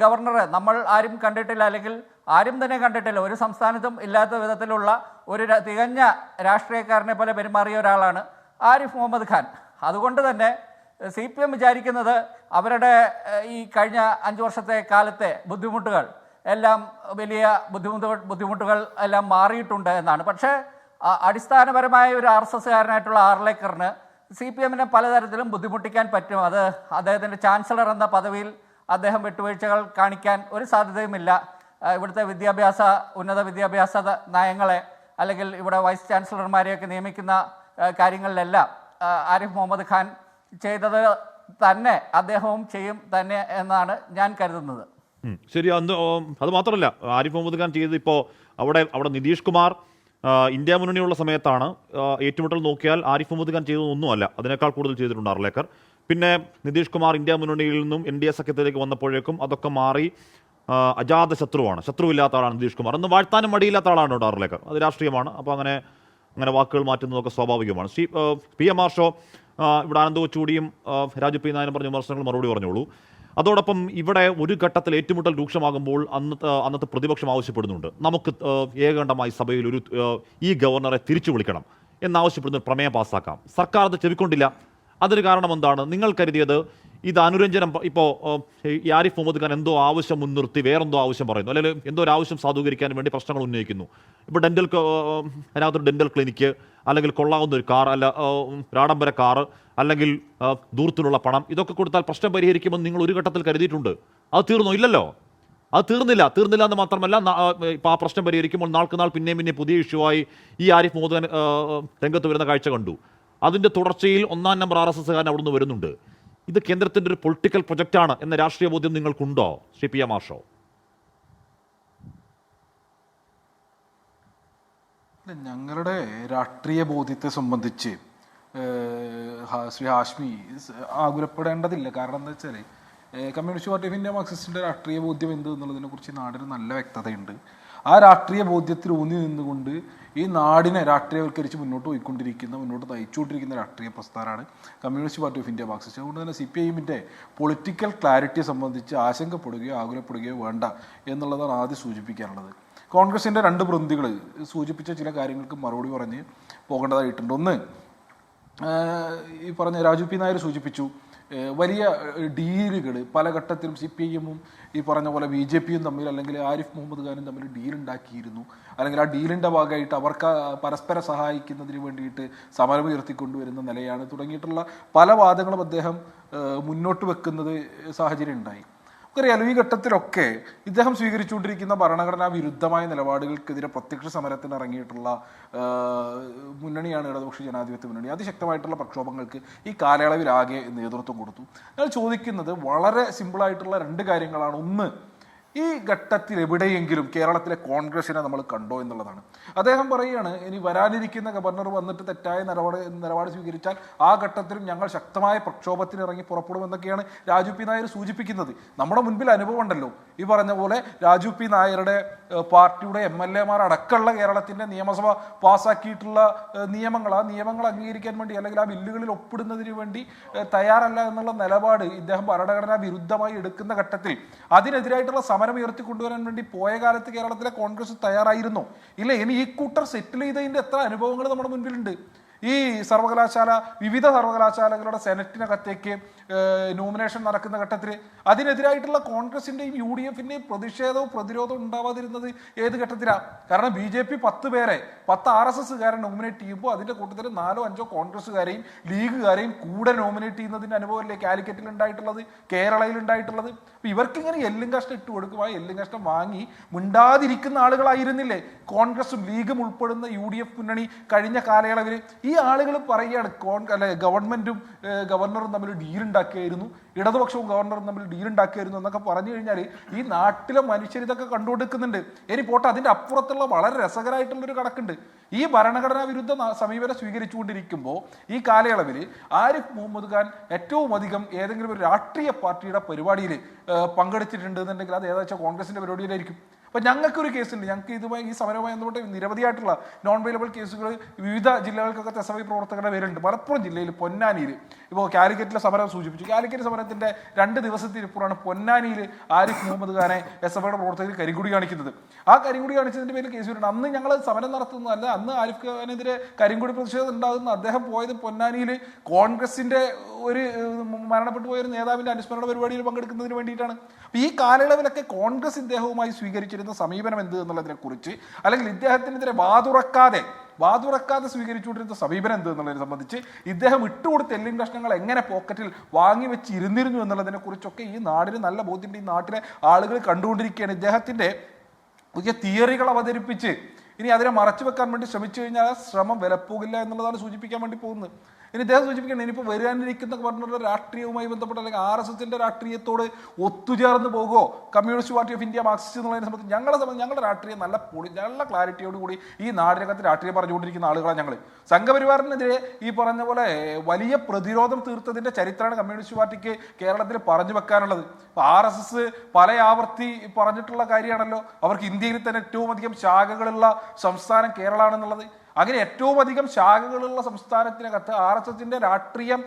ഗവർണറെ നമ്മൾ ആരും കണ്ടിട്ടില്ല, അല്ലെങ്കിൽ ആരും തന്നെ കണ്ടിട്ടില്ല. ഒരു സംസ്ഥാനത്തും ഇല്ലാത്ത വിധത്തിലുള്ള ഒരു തികഞ്ഞ രാഷ്ട്രീയക്കാരനെ പോലെ പെരുമാറിയ ഒരാളാണ് ആരിഫ് മുഹമ്മദ് ഖാൻ. അതുകൊണ്ട് തന്നെ CPM വിചാരിക്കുന്നത് അവരുടെ ഈ കഴിഞ്ഞ 5 വർഷത്തെ കാലത്തെ ബുദ്ധിമുട്ടുകൾ എല്ലാം വലിയ ബുദ്ധിമുട്ടുകൾ എല്ലാം മാറിയിട്ടുണ്ട് എന്നാണ്. പക്ഷേ അടിസ്ഥാനപരമായ ഒരു RSS-കാരനായിട്ടുള്ള ആർലേക്കറിന് CPM-നെ പലതരത്തിലും ബുദ്ധിമുട്ടിക്കാൻ പറ്റും. അത് അദ്ദേഹത്തിൻ്റെ ചാൻസലർ എന്ന പദവിയിൽ അദ്ദേഹം വിട്ടുവീഴ്ചകൾ കാണിക്കാൻ ഒരു സാധ്യതയുമില്ല. ഇവിടുത്തെ ഉന്നത വിദ്യാഭ്യാസ നയങ്ങളെ അല്ലെങ്കിൽ ഇവിടെ വൈസ് ചാൻസലർമാരെയൊക്കെ നിയമിക്കുന്ന കാര്യങ്ങളിലെല്ലാം ആരിഫ് മുഹമ്മദ് ഖാൻ ചെയ്തത് തന്നെ അദ്ദേഹവും ചെയ്യും തന്നെ എന്നാണ് ഞാൻ കരുതുന്നത്. ശരി. അത് മാത്രമല്ല, ആരിഫ് മുഹമ്മദ് ഖാൻ ചെയ്തത് ഇപ്പോൾ അവിടെ നിതീഷ് കുമാർ ഇന്ത്യ മുന്നണിയുള്ള സമയത്താണ് ഏറ്റുമുട്ടൽ നോക്കിയാൽ ആരിഫ് മുഹമ്മദ് ഖാൻ ചെയ്തതൊന്നുമല്ല, അതിനേക്കാൾ കൂടുതൽ ചെയ്തിട്ടുണ്ട് ആർലേക്കർ. പിന്നെ നിതീഷ് കുമാർ ഇന്ത്യ മുന്നണിയിൽ നിന്നും NDA സഖ്യത്തിലേക്ക് വന്നപ്പോഴേക്കും അതൊക്കെ മാറി അജാത ശത്രുവാണ്, ശത്രുവില്ലാത്ത ആളാണ് നിതീഷ് കുമാർ. എന്ന് വാഴ്ത്താനും മടിയില്ലാത്ത ആളാണ് കേട്ടോ ആർലേക്കർ. അത് രാഷ്ട്രീയമാണ്. അപ്പോൾ അങ്ങനെ വാക്കുകൾ മാറ്റുന്നതൊക്കെ സ്വാഭാവികമാണ്. PMR ഷോ ഇവിടെ ആനന്ദ് കൊച്ചുകൂടിയും രാജു P. നായരും പറഞ്ഞ വിമർശനങ്ങൾ മറുപടി പറഞ്ഞോളൂ. അതോടൊപ്പം ഇവിടെ ഒരു ഘട്ടത്തിൽ ഏറ്റുമുട്ടൽ രൂക്ഷമാകുമ്പോൾ അന്നത്തെ പ്രതിപക്ഷം ആവശ്യപ്പെടുന്നുണ്ട്, നമുക്ക് ഏകകണ്ഠമായി സഭയിൽ ഈ ഗവർണറെ തിരിച്ചു വിളിക്കണം എന്നാവശ്യപ്പെടുന്ന ഒരു പ്രമേയം പാസ്സാക്കാം. സർക്കാർ അത് ചെവിക്കൊണ്ടില്ല. അതിന് കാരണം എന്താണ്? നിങ്ങൾ കരുതിയത് ഇത് അനുരഞ്ജനം, ഇപ്പോൾ ഈ ആരിഫ് മുഹമ്മദ് ഖാൻ എന്തോ ആവശ്യം മുൻനിർത്തി വേറെന്തോ ആവശ്യം പറയുന്നു, അല്ലെങ്കിൽ എന്തോ ഒരു ആവശ്യം സാധൂകരിക്കാൻ വേണ്ടി പ്രശ്നങ്ങൾ ഉന്നയിക്കുന്നു. ഇപ്പോൾ അതിനകത്തൊരു ഡെന്റൽ ക്ലിനിക്ക്, അല്ലെങ്കിൽ കൊള്ളാവുന്ന ഒരു കാർ, അല്ല ആഡംബര കാറ്, അല്ലെങ്കിൽ ദൂരത്തിലുള്ള പണം, ഇതൊക്കെ കൊടുത്താൽ പ്രശ്നം പരിഹരിക്കുമെന്ന് നിങ്ങൾ ഒരു ഘട്ടത്തിൽ കരുതിയിട്ടുണ്ട്. അത് തീർന്നോ? ഇല്ലല്ലോ. അത് തീർന്നില്ല എന്ന് മാത്രമല്ല ഇപ്പോൾ ആ പ്രശ്നം പരിഹരിക്കുമ്പോൾ നാൾക്ക് നാൾ പിന്നെയും പുതിയ ഇഷ്യൂവായി ഈ ആരിഫ് മുഹമ്മദ് രംഗത്ത് വരുന്ന കാഴ്ച കണ്ടു. അതിൻ്റെ തുടർച്ചയിൽ 1-ാം നമ്പർ RSSകാരൻ അവിടുന്ന് വരുന്നുണ്ട്. ഇത് കേന്ദ്രത്തിൻ്റെ ഒരു പൊളിറ്റിക്കൽ പ്രൊജക്റ്റാണ് എന്ന രാഷ്ട്രീയ ബോധ്യം നിങ്ങൾക്കുണ്ടോ ശ്രീ PM മാഷോ? ഞങ്ങളുടെ രാഷ്ട്രീയ ബോധ്യത്തെ സംബന്ധിച്ച് ശ്രീ ഹാഷ്മി ആകുലപ്പെടേണ്ടതില്ല. കാരണം എന്താ വെച്ചാൽ കമ്മ്യൂണിസ്റ്റ് പാർട്ടി ഓഫ് ഇന്ത്യ മാർക്സിസ്റ്റിൻ്റെ രാഷ്ട്രീയ ബോധ്യം എന്ത് എന്നുള്ളതിനെ കുറിച്ച് നാടിന് നല്ല വ്യക്തതയുണ്ട്. ആ രാഷ്ട്രീയ ബോധ്യത്തിൽ ഊന്നി നിന്നുകൊണ്ട് ഈ നാടിനെ രാഷ്ട്രീയവൽക്കരിച്ച് മുന്നോട്ട് നയിച്ചുകൊണ്ടിരിക്കുന്ന രാഷ്ട്രീയ പ്രസ്ഥാനമാണ് communist party of India Marxist. അതുകൊണ്ട് തന്നെ CPIഎമ്മിൻ്റെ പൊളിറ്റിക്കൽ ക്ലാരിറ്റിയെ സംബന്ധിച്ച് ആശങ്കപ്പെടുകയോ ആകുലപ്പെടുകയോ വേണ്ട എന്നുള്ളതാണ് ആദ്യം സൂചിപ്പിക്കാനുള്ളത്. കോൺഗ്രസിൻ്റെ 2 പ്രതിനിധികൾ സൂചിപ്പിച്ച ചില കാര്യങ്ങൾക്ക് മറുപടി പറഞ്ഞ് പോകേണ്ടതായിട്ടുണ്ട്. ഒന്ന്, ഈ പറഞ്ഞ രാജു പി നായർ സൂചിപ്പിച്ചു, വലിയ ഡീലുകൾ പല ഘട്ടത്തിലും CPIഎമ്മും ഈ പറഞ്ഞ പോലെ BJPയും തമ്മിൽ, അല്ലെങ്കിൽ ആരിഫ് മുഹമ്മദ് ഖാനും തമ്മിൽ ഡീലുണ്ടാക്കിയിരുന്നു. അല്ലെങ്കിൽ ആ ഡീലിൻ്റെ ഭാഗമായിട്ട് അവർക്ക് പരസ്പരം സഹായിക്കുന്നതിന് വേണ്ടിയിട്ട് സമരം ഉയർത്തിക്കൊണ്ടുവരുന്ന നിലയാണ് തുടങ്ങിയിട്ടുള്ള പല വാദങ്ങളും അദ്ദേഹം മുന്നോട്ട് വെക്കുന്നത് സാഹചര്യം ഉണ്ടായി. നമുക്കറിയാലോ, ഈ ഘട്ടത്തിലൊക്കെ ഇദ്ദേഹം സ്വീകരിച്ചുകൊണ്ടിരിക്കുന്ന ഭരണഘടനാ വിരുദ്ധമായ നിലപാടുകൾക്കെതിരെ പ്രത്യക്ഷ സമരത്തിന് ഇറങ്ങിയിട്ടുള്ള മുന്നണിയാണ് ഇടതുപക്ഷ ജനാധിപത്യ മുന്നണി. അതിശക്തമായിട്ടുള്ള പ്രക്ഷോഭങ്ങൾക്ക് ഈ കാലയളവിലാകെ നേതൃത്വം കൊടുത്തു. ഞാൻ ചോദിക്കുന്നത് വളരെ സിമ്പിളായിട്ടുള്ള 2 കാര്യങ്ങളാണ്. ഒന്ന്, ഈ ഘട്ടത്തിൽ എവിടെയെങ്കിലും കേരളത്തിലെ കോൺഗ്രസിനെ നമ്മൾ കണ്ടോ എന്നുള്ളതാണ്. അദ്ദേഹം പറയുകയാണ്, ഇനി വരാനിരിക്കുന്ന ഗവർണർ വന്നിട്ട് തെറ്റായ നിലപാട് സ്വീകരിച്ചാൽ ആ ഘട്ടത്തിലും ഞങ്ങൾ ശക്തമായ പ്രക്ഷോഭത്തിന് ഇറങ്ങി പുറപ്പെടുമെന്നൊക്കെയാണ് രാജു പി നായർ സൂചിപ്പിക്കുന്നത്. നമ്മുടെ മുൻപിൽ അനുഭവം ഉണ്ടല്ലോ, ഈ പറഞ്ഞ പോലെ രാജു പി നായരുടെ പാർട്ടിയുടെ MLA മാർ അടക്കമുള്ള കേരളത്തിൻ്റെ നിയമസഭ പാസ്സാക്കിയിട്ടുള്ള നിയമങ്ങൾ, ആ നിയമങ്ങൾ അംഗീകരിക്കാൻ വേണ്ടി അല്ലെങ്കിൽ ആ ബില്ലുകളിൽ ഒപ്പിടുന്നതിന് വേണ്ടി തയ്യാറല്ല എന്നുള്ള നിലപാട് ഇദ്ദേഹം ഭരണഘടനാ വിരുദ്ധമായി എടുക്കുന്ന ഘട്ടത്തിൽ അതിനെതിരായിട്ടുള്ള സമരം ഉയർത്തിക്കൊണ്ടുവരാൻ വേണ്ടി പോയ കാലത്ത് കേരളത്തിലെ കോൺഗ്രസ് തയ്യാറായിരുന്നോ? ഇല്ല. ഇനി ഈ കൂട്ടർ സെറ്റിൽ ചെയ്തതിൻ്റെ എത്ര അനുഭവങ്ങൾ നമ്മുടെ മുൻപിലുണ്ട്. ഈ വിവിധ സർവകലാശാലകളുടെ സെനറ്റിനകത്തേക്ക് നോമിനേഷൻ നടക്കുന്ന ഘട്ടത്തിൽ അതിനെതിരായിട്ടുള്ള കോൺഗ്രസിൻ്റെയും UDFിൻ്റെയും പ്രതിരോധവും ഉണ്ടാവാതിരുന്നത് ഏത് ഘട്ടത്തിലാണ്? കാരണം BJP 10 പേരെ 10 RSSകാരെ നോമിനേറ്റ് ചെയ്യുമ്പോൾ അതിൻ്റെ കൂട്ടത്തിൽ 4-5 കോൺഗ്രസ്സുകാരെയും ലീഗുകാരെയും കൂടെ നോമിനേറ്റ് ചെയ്യുന്നതിൻ്റെ അനുഭവമല്ലേ കാലിക്കറ്റിൽ ഉണ്ടായിട്ടുള്ളത്, കേരളയിൽ ഉണ്ടായിട്ടുള്ളത്? അപ്പോൾ ഇവർക്കിങ്ങനെ എല്ലും കഷ്ടം ഇട്ട് കൊടുക്കും. ആ എല്ലും കഷ്ടം വാങ്ങി മിണ്ടാതിരിക്കുന്ന ആളുകളായിരുന്നില്ലേ കോൺഗ്രസും ലീഗും ഉൾപ്പെടുന്ന UDF മുന്നണി കഴിഞ്ഞ കാലയളവിൽ? ഈ ആളുകൾ പറയുകയാണ് ഗവൺമെന്റും ഗവർണറും തമ്മിൽ ഡീലുണ്ടാക്കിയായിരുന്നു, ഇടതുപക്ഷവും ഗവർണറും തമ്മിൽ ഡീലുണ്ടാക്കിയായിരുന്നു എന്നൊക്കെ പറഞ്ഞു കഴിഞ്ഞാൽ ഈ നാട്ടിലെ മനുഷ്യർ ഇതൊക്കെ കണ്ടുകൊടുക്കുന്നുണ്ട്. ഇനി പോട്ടെ, അതിൻ്റെ അപ്പുറത്തുള്ള വളരെ രസകരമായിട്ടുള്ളൊരു കണക്കുണ്ട്. ഈ ഭരണഘടനാ വിരുദ്ധ സമീപനം സ്വീകരിച്ചുകൊണ്ടിരിക്കുമ്പോൾ ഈ കാലയളവിൽ ആരിഫ് മുഹമ്മദ് ഖാൻ ഏറ്റവും അധികം ഏതെങ്കിലും ഒരു രാഷ്ട്രീയ പാർട്ടിയുടെ പരിപാടിയിൽ പങ്കെടുത്തിട്ടുണ്ട് എന്നുണ്ടെങ്കിൽ അത് ഏതാച്ചാൽ കോൺഗ്രസിൻ്റെ പരിപാടിയിലായിരിക്കും. അപ്പോൾ ഞങ്ങൾക്കൊരു കേസുണ്ട്. ഞങ്ങൾക്ക് ഈ സമരവുമായി ബന്ധപ്പെട്ട് നിരവധിയായിട്ടുള്ള നോൺ വെയിലബിൾ കേസുകൾ വിവിധ ജില്ലകൾക്കൊക്കെ SFI പ്രവർത്തകരുടെ പേരുണ്ട്. മലപ്പുറം ജില്ലയിൽ പൊന്നാനിയിൽ ഇപ്പോൾ കാലിക്കറ്റിലെ സമരം സൂചിപ്പിച്ചു. കാലിക്കറ്റ് സമരത്തിൻ്റെ 2 ദിവസത്തിനിപ്പുറമാണ് പൊന്നാനിയിൽ ആരിഫ് മുഹമ്മദ് ഖാനെ SFIയുടെ പ്രവർത്തകർ കരിങ്കുടി കാണിക്കുന്നത്. ആ കരിങ്കുടി കാണിച്ചതിൻ്റെ പേരിൽ കേസ് വരുന്നുണ്ട്. അന്ന് ഞങ്ങൾ സമരം നടത്തുന്നതല്ല, അന്ന് ആരിഫ് ഖാനെതിരെ കരിങ്കുടി പ്രതിഷേധം ഉണ്ടാകുന്ന അദ്ദേഹം പോയത് പൊന്നാനിയിൽ കോൺഗ്രസിൻ്റെ ഒരു മരണപ്പെട്ടു പോയൊരു നേതാവിൻ്റെ അനുസ്മരണ പരിപാടിയിൽ പങ്കെടുക്കുന്നതിന് വേണ്ടിയിട്ടാണ്. അപ്പോൾ ഈ കാലയളവിലൊക്കെ കോൺഗ്രസ് ഇദ്ദേഹവുമായി സ്വീകരിച്ചിരുന്ന സമീപനം എന്ത് എന്നുള്ളതിനെ കുറിച്ച്, അല്ലെങ്കിൽ ഇദ്ദേഹത്തിനെതിരെ വാതുറക്കാതെ സ്വീകരിച്ചുകൊണ്ടിരുന്ന സമീപനം എന്ത് എന്നുള്ളതിനെ സംബന്ധിച്ച്, ഇദ്ദേഹം ഇട്ടുകൊടുത്ത എല്ലും കഷ്ണങ്ങൾ എങ്ങനെ പോക്കറ്റിൽ വാങ്ങി വെച്ച് ഇരുന്നിരുന്നു എന്നുള്ളതിനെ കുറിച്ചൊക്കെ ഈ നാടിന് നല്ല ബോധ്യമുണ്ട്. ഈ നാട്ടിലെ ആളുകൾ കണ്ടുകൊണ്ടിരിക്കുകയാണ്. ഇദ്ദേഹത്തിൻ്റെ പുതിയ തിയറികൾ അവതരിപ്പിച്ച് ഇനി അതിനെ മറച്ചു വെക്കാൻ വേണ്ടി ശ്രമിച്ചു കഴിഞ്ഞാൽ ശ്രമം വിലപ്പോകില്ല എന്നുള്ളതാണ് സൂചിപ്പിക്കാൻ വേണ്ടി പോകുന്നത്. ഇനി ഇദ്ദേഹം സൂചിപ്പിക്കണം, ഇനിയിപ്പോൾ വരാനിരിക്കുന്ന ഗവർണറുടെ രാഷ്ട്രീയവുമായി ബന്ധപ്പെട്ട് അല്ലെങ്കിൽ RSSന്റെ രാഷ്ട്രീയത്തോട് ഒത്തുചേർന്ന് പോകുമോ communist party of India Marxist എന്നുള്ളതിനെ സംബന്ധിച്ച് ഞങ്ങളുടെ രാഷ്ട്രീയം നല്ല ക്ലാരിറ്റിയോടുകൂടി ഈ നാടിനകത്ത് രാഷ്ട്രീയം പറഞ്ഞുകൊണ്ടിരിക്കുന്ന ആളുകളാണ് ഞങ്ങൾ. സംഘപരിവാറിനെതിരെ ഈ പറഞ്ഞ പോലെ വലിയ പ്രതിരോധം തീർത്തതിൻ്റെ ചരിത്രമാണ് കമ്മ്യൂണിസ്റ്റ് പാർട്ടിക്ക് കേരളത്തിൽ പറഞ്ഞു വെക്കാനുള്ളത്. RSS പല ആവർത്തി പറഞ്ഞിട്ടുള്ള കാര്യമാണല്ലോ, അവർക്ക് ഇന്ത്യയിൽ തന്നെ ഏറ്റവും അധികം ശാഖകളുള്ള സംസ്ഥാനം കേരളമാണെന്നുള്ളത്. അങ്ങനെ ഏറ്റവും അധികം ശാഖകളുള്ള സംസ്ഥാനത്തിനകത്ത് RSSന്റെ രാഷ്ട്രീയം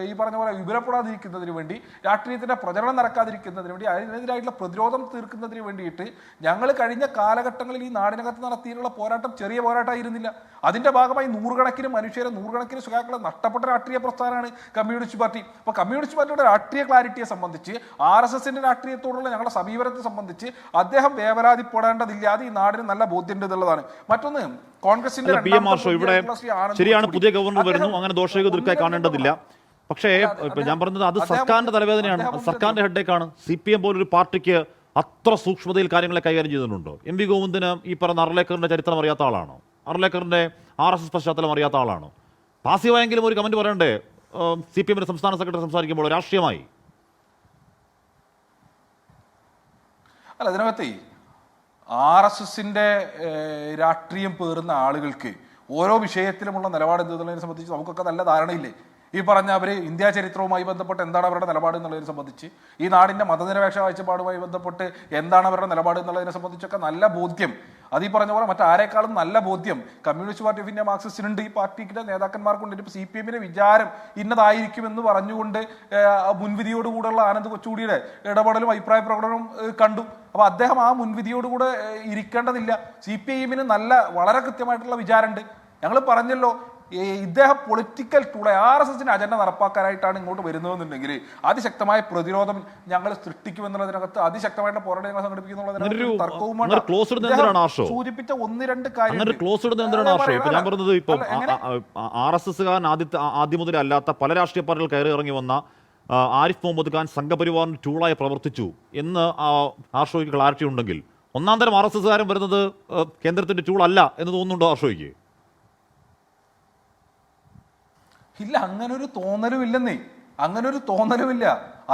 ഈ പറഞ്ഞ പോലെ വിപുലപ്പെടാതിരിക്കുന്നതിന് വേണ്ടി, രാഷ്ട്രീയത്തിന്റെ പ്രചരണം നടക്കാതിരിക്കുന്നതിന് വേണ്ടി, അതിനെതിരായിട്ടുള്ള പ്രതിരോധം തീർക്കുന്നതിന് വേണ്ടിയിട്ട് ഞങ്ങൾ കഴിഞ്ഞ കാലഘട്ടങ്ങളിൽ ഈ നാടിനകത്ത് നടത്തിയിട്ടുള്ള പോരാട്ടം ചെറിയ പോരാട്ടമായിരുന്നില്ല. അതിന്റെ ഭാഗമായി നൂറുകണക്കിന് സഖാക്കളെ നഷ്ടപ്പെട്ട രാഷ്ട്രീയ പ്രസ്ഥാനമാണ് കമ്മ്യൂണിസ്റ്റ് പാർട്ടി. അപ്പോൾ കമ്മ്യൂണിസ്റ്റ് പാർട്ടിയുടെ രാഷ്ട്രീയ ക്ലാരിറ്റിയെ സംബന്ധിച്ച്, RSSന്റെ രാഷ്ട്രീയത്തോടുള്ള ഞങ്ങളുടെ സമീപനത്തെ സംബന്ധിച്ച് അദ്ദേഹം വേവലാതിപ്പെടേണ്ടതില്ലാതെ ഈ നാടിന് നല്ല ബോധ്യമുണ്ട് എന്നുള്ളതാണ്. മറ്റൊന്ന്, കോൺഗ്രസിന്റെ PM മാഷോ, ഇവിടെ ശരിയാണ്, പുതിയ ഗവർണർ വരുന്നു, അങ്ങനെ ദോഷങ്ങൾ തീർക്കായി കാണേണ്ടതില്ല. പക്ഷേ ഞാൻ പറഞ്ഞത് അത് സർക്കാരിന്റെ തലവേദനയാണ്, അത് സർക്കാരിന്റെ ഹെഡേക്കാണ്. CPM പോലൊരു പാർട്ടിക്ക് അത്ര സൂക്ഷ്മതയിൽ കാര്യങ്ങളെ കൈകാര്യം ചെയ്യുന്നുണ്ടോ? MV ഗോവിന്ദന് ഈ പറഞ്ഞ അർലേക്കറിന്റെ ചരിത്രം അറിയാത്ത ആളാണോ? അർലേക്കറിന്റെ RSS പശ്ചാത്തലം അറിയാത്ത ആളാണോ? പാസീവായെങ്കിലും ഒരു കമന്റ് പറയണ്ടേ CPM സംസ്ഥാന സെക്രട്ടറി സംസാരിക്കുമ്പോൾ രാഷ്ട്രീയമായി? അല്ല, ഇതിനകത്ത് RSSന്റെ രാഷ്ട്രീയം പേറുന്ന ആളുകൾക്ക് ഓരോ വിഷയത്തിലുമുള്ള നിലപാട് എന്തെന്നുള്ളതിനെ സംബന്ധിച്ച് നമുക്കൊക്കെ നല്ല ധാരണയില്ലേ? ഈ പറഞ്ഞ അവർ ഇന്ത്യ ചരിത്രവുമായി ബന്ധപ്പെട്ട് എന്താണ് അവരുടെ നിലപാട് എന്നുള്ളതിനെ സംബന്ധിച്ച്, ഈ നാടിൻ്റെ മതനിരപേക്ഷ കാഴ്ചപ്പാടുമായി ബന്ധപ്പെട്ട് എന്താണ് അവരുടെ നിലപാട് എന്നുള്ളതിനെ സംബന്ധിച്ചൊക്കെ നല്ല ബോധ്യം, അത് ഈ പറഞ്ഞ പോലെ മറ്റാരേക്കാളും നല്ല ബോധ്യം കമ്മ്യൂണിസ്റ്റ് പാർട്ടി ഓഫ് ഇന്ത്യ മാർക്സിസ്റ്റിനുണ്ട്, ഈ പാർട്ടിയുടെ നേതാക്കന്മാർക്കുണ്ട്. ഇപ്പോൾ CPM വിചാരം ഇന്നതായിരിക്കുമെന്ന് പറഞ്ഞുകൊണ്ട് മുൻവിധിയോടുകൂടെയുള്ള ആനന്ദ് കൊച്ചുകൂടിയുടെ ഇടപെടലും അഭിപ്രായ പ്രകടനവും കണ്ടു. അപ്പോൾ അദ്ദേഹം ആ മുൻവിധിയോടുകൂടെ ഇരിക്കേണ്ടതില്ല. CPM നല്ല വളരെ കൃത്യമായിട്ടുള്ള വിചാരമുണ്ട്. ഞങ്ങൾ പറഞ്ഞല്ലോ, ഇദ്ദേഹം പൊളിറ്റിക്കൽ ടൂളെ RSSന്റെ അജണ്ട നടപ്പാക്കാനായിട്ടാണ് ഇങ്ങോട്ട് വരുന്നതെന്നുണ്ടെങ്കിൽ അതിശക്തമായ പ്രതിരോധം ഞങ്ങൾ സൃഷ്ടിക്കുമെന്നുള്ളതിനകത്ത് അതിശക്തമായിട്ട് പോരാട്ടം ഞങ്ങൾ സംഘടിപ്പിക്കുന്നുള്ളതിനകത്ത് തർക്കവും സൂചിപ്പിച്ച 1-2 കാര്യങ്ങൾ. ഞാൻ പറഞ്ഞത് ഇപ്പൊ RSSകാരൻ ആദ്യം മുതലേ അല്ലാത്ത പല രാഷ്ട്രീയ പാർട്ടികൾ കയറി ഇറങ്ങി വന്ന ആരിഫ് മുഹമ്മദ് ഖാൻ സംഘപരിവാറിന് ടൂളായി പ്രവർത്തിച്ചു എന്ന് ആർഷോയ്ക്ക് ക്ലാരിറ്റി ഉണ്ടെങ്കിൽ, ഒന്നാം തരം RSSകാരൻ വരുന്നത് കേന്ദ്രത്തിന്റെ ടൂൾ അല്ല എന്ന് തോന്നുന്നുണ്ടോ ആർഷോയ്ക്ക്? ഇല്ല, അങ്ങനൊരു തോന്നലുമില്ലെന്നേ, അങ്ങനൊരു തോന്നലുമില്ല.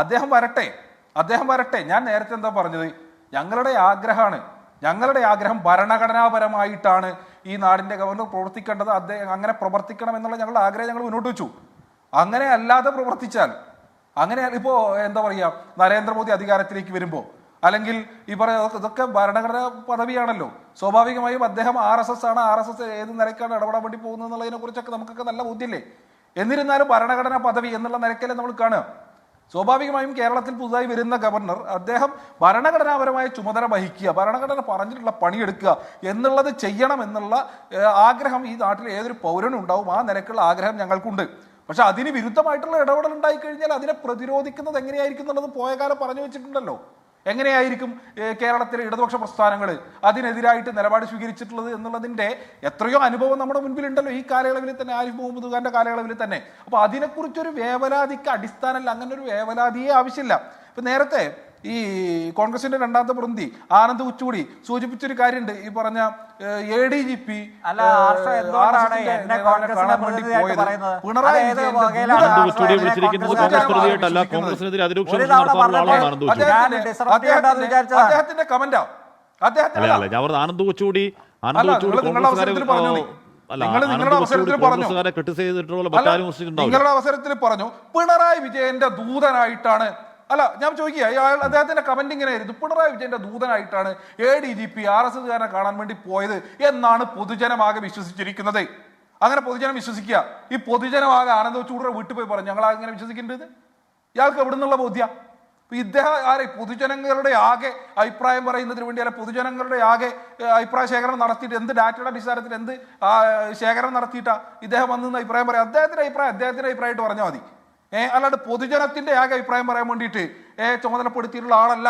അദ്ദേഹം വരട്ടെ. ഞാൻ നേരത്തെ എന്താ പറഞ്ഞത്, ഞങ്ങളുടെ ആഗ്രഹം ഭരണഘടനാപരമായിട്ടാണ് ഈ നാടിന്റെ ഗവർണർ പ്രവർത്തിക്കേണ്ടത്, അദ്ദേഹം അങ്ങനെ പ്രവർത്തിക്കണം എന്നുള്ള ഞങ്ങളുടെ ആഗ്രഹം ഞങ്ങൾ മുന്നോട്ട് വെച്ചു. അങ്ങനെ അല്ലാതെ പ്രവർത്തിച്ചാൽ, അങ്ങനെ ഇപ്പോ എന്താ പറയുക, നരേന്ദ്രമോദി അധികാരത്തിലേക്ക് വരുമ്പോൾ അല്ലെങ്കിൽ ഈ പറയുന്ന ഇതൊക്കെ ഭരണഘടനാ പദവിയാണല്ലോ, സ്വാഭാവികമായും അദ്ദേഹം RSS ആണ്, RSS ഏത് നിലയ്ക്കാണ് ഇടപെടാൻ വേണ്ടി പോകുന്നത് എന്നുള്ളതിനെ കുറിച്ചൊക്കെ നമുക്കൊക്കെ നല്ല ബോധ്യമില്ലേ? എന്നിരുന്നാലും ഭരണഘടനാ പദവി എന്നുള്ള നിലയ്ക്കല്ലേ നമ്മൾ കാണുക. സ്വാഭാവികമായും കേരളത്തിൽ പുതുതായി വരുന്ന ഗവർണർ അദ്ദേഹം ഭരണഘടനാപരമായ ചുമതല വഹിക്കുക, ഭരണഘടന പറഞ്ഞിട്ടുള്ള പണിയെടുക്കുക എന്നുള്ളത് ചെയ്യണം എന്നുള്ള ആഗ്രഹം ഈ നാട്ടിൽ ഏതൊരു പൗരനും ഉണ്ടാവും. ആ നിലയ്ക്കുള്ള ആഗ്രഹം ഞങ്ങൾക്കുണ്ട്. പക്ഷെ അതിന് വിരുദ്ധമായിട്ടുള്ള ഇടപെടൽ ഉണ്ടായി കഴിഞ്ഞാൽ അതിനെ പ്രതിരോധിക്കുന്നത് എങ്ങനെയായിരിക്കും എന്നുള്ളത് പോയ കാലം പറഞ്ഞു വെച്ചിട്ടുണ്ടല്ലോ. എങ്ങനെയായിരിക്കും കേരളത്തിലെ ഇടതുപക്ഷ പ്രസ്ഥാനങ്ങൾ അതിനെതിരായിട്ട് നിലപാട് സ്വീകരിച്ചിട്ടുള്ളത് എന്നുള്ളതിൻ്റെ എത്രയോ അനുഭവം നമ്മുടെ മുൻപിലുണ്ടല്ലോ ഈ കാലയളവിൽ തന്നെ, ആരിഫ് മുഹമ്മദ് ഖാന്റെ കാലയളവിൽ തന്നെ. അപ്പോൾ അതിനെക്കുറിച്ചൊരു വേവലാതിക്ക് അടിസ്ഥാനമല്ല, അങ്ങനെ ഒരു വേവലാതിയെ ആവശ്യമില്ല. ഇപ്പം നേരത്തെ ഈ കോൺഗ്രസിന്റെ രണ്ടാമത്തെ പ്രതിനിധി ആനന്ദ് കൊച്ചുകൂടി സൂചിപ്പിച്ചൊരു കാര്യമുണ്ട്, ഈ പറഞ്ഞ ADGP അദ്ദേഹത്തിന്റെ കമന്റാ, ആനന്ദ് കൊച്ചുകൂടി നിങ്ങളുടെ അവസരത്തിൽ പറഞ്ഞു പിണറായി വിജയന്റെ ദൂതനായിട്ടാണ്. അല്ല, ഞാൻ ചോദിക്കുക, അദ്ദേഹത്തിന്റെ കമന്റ് ഇങ്ങനെയായിരുന്നു, പിണറായി വിജയന്റെ ദൂതനായിട്ടാണ് ADGP RSSകാരനെ കാണാൻ വേണ്ടി പോയത് എന്നാണ് പൊതുജനമാകെ വിശ്വസിച്ചിരിക്കുന്നത്. അങ്ങനെ പൊതുജനം വിശ്വസിക്കുക. ഈ പൊതുജനമാകെ ആനന്ദ് കൊച്ചുകൂടിയുടെ വീട്ടിൽ പോയി പറഞ്ഞു ഞങ്ങൾ അങ്ങനെ വിശ്വസിക്കേണ്ടത്? ഇയാൾക്ക് എവിടെ നിന്നുള്ള ബോധ്യ? ഇദ്ദേഹം പൊതുജനങ്ങളുടെ ആകെ അഭിപ്രായം പറയുന്നതിന് വേണ്ടി, അല്ല പൊതുജനങ്ങളുടെ ആകെ അഭിപ്രായ ശേഖരണം നടത്തിയിട്ട് എന്ത് ഡാറ്റയുടെ അടിസ്ഥാനത്തിൽ എന്ത് ശേഖരണം നടത്തിയിട്ടാ ഇദ്ദേഹം വന്ന് അഭിപ്രായം പറയാം? അദ്ദേഹത്തിന്റെ അഭിപ്രായമായിട്ട് പറഞ്ഞാൽ മതി. അല്ലാണ്ട് പൊതുജനത്തിന്റെ ആകെ അഭിപ്രായം പറയാൻ വേണ്ടിയിട്ട് ചുമതലപ്പെടുത്തിയിട്ടുള്ള ആളല്ല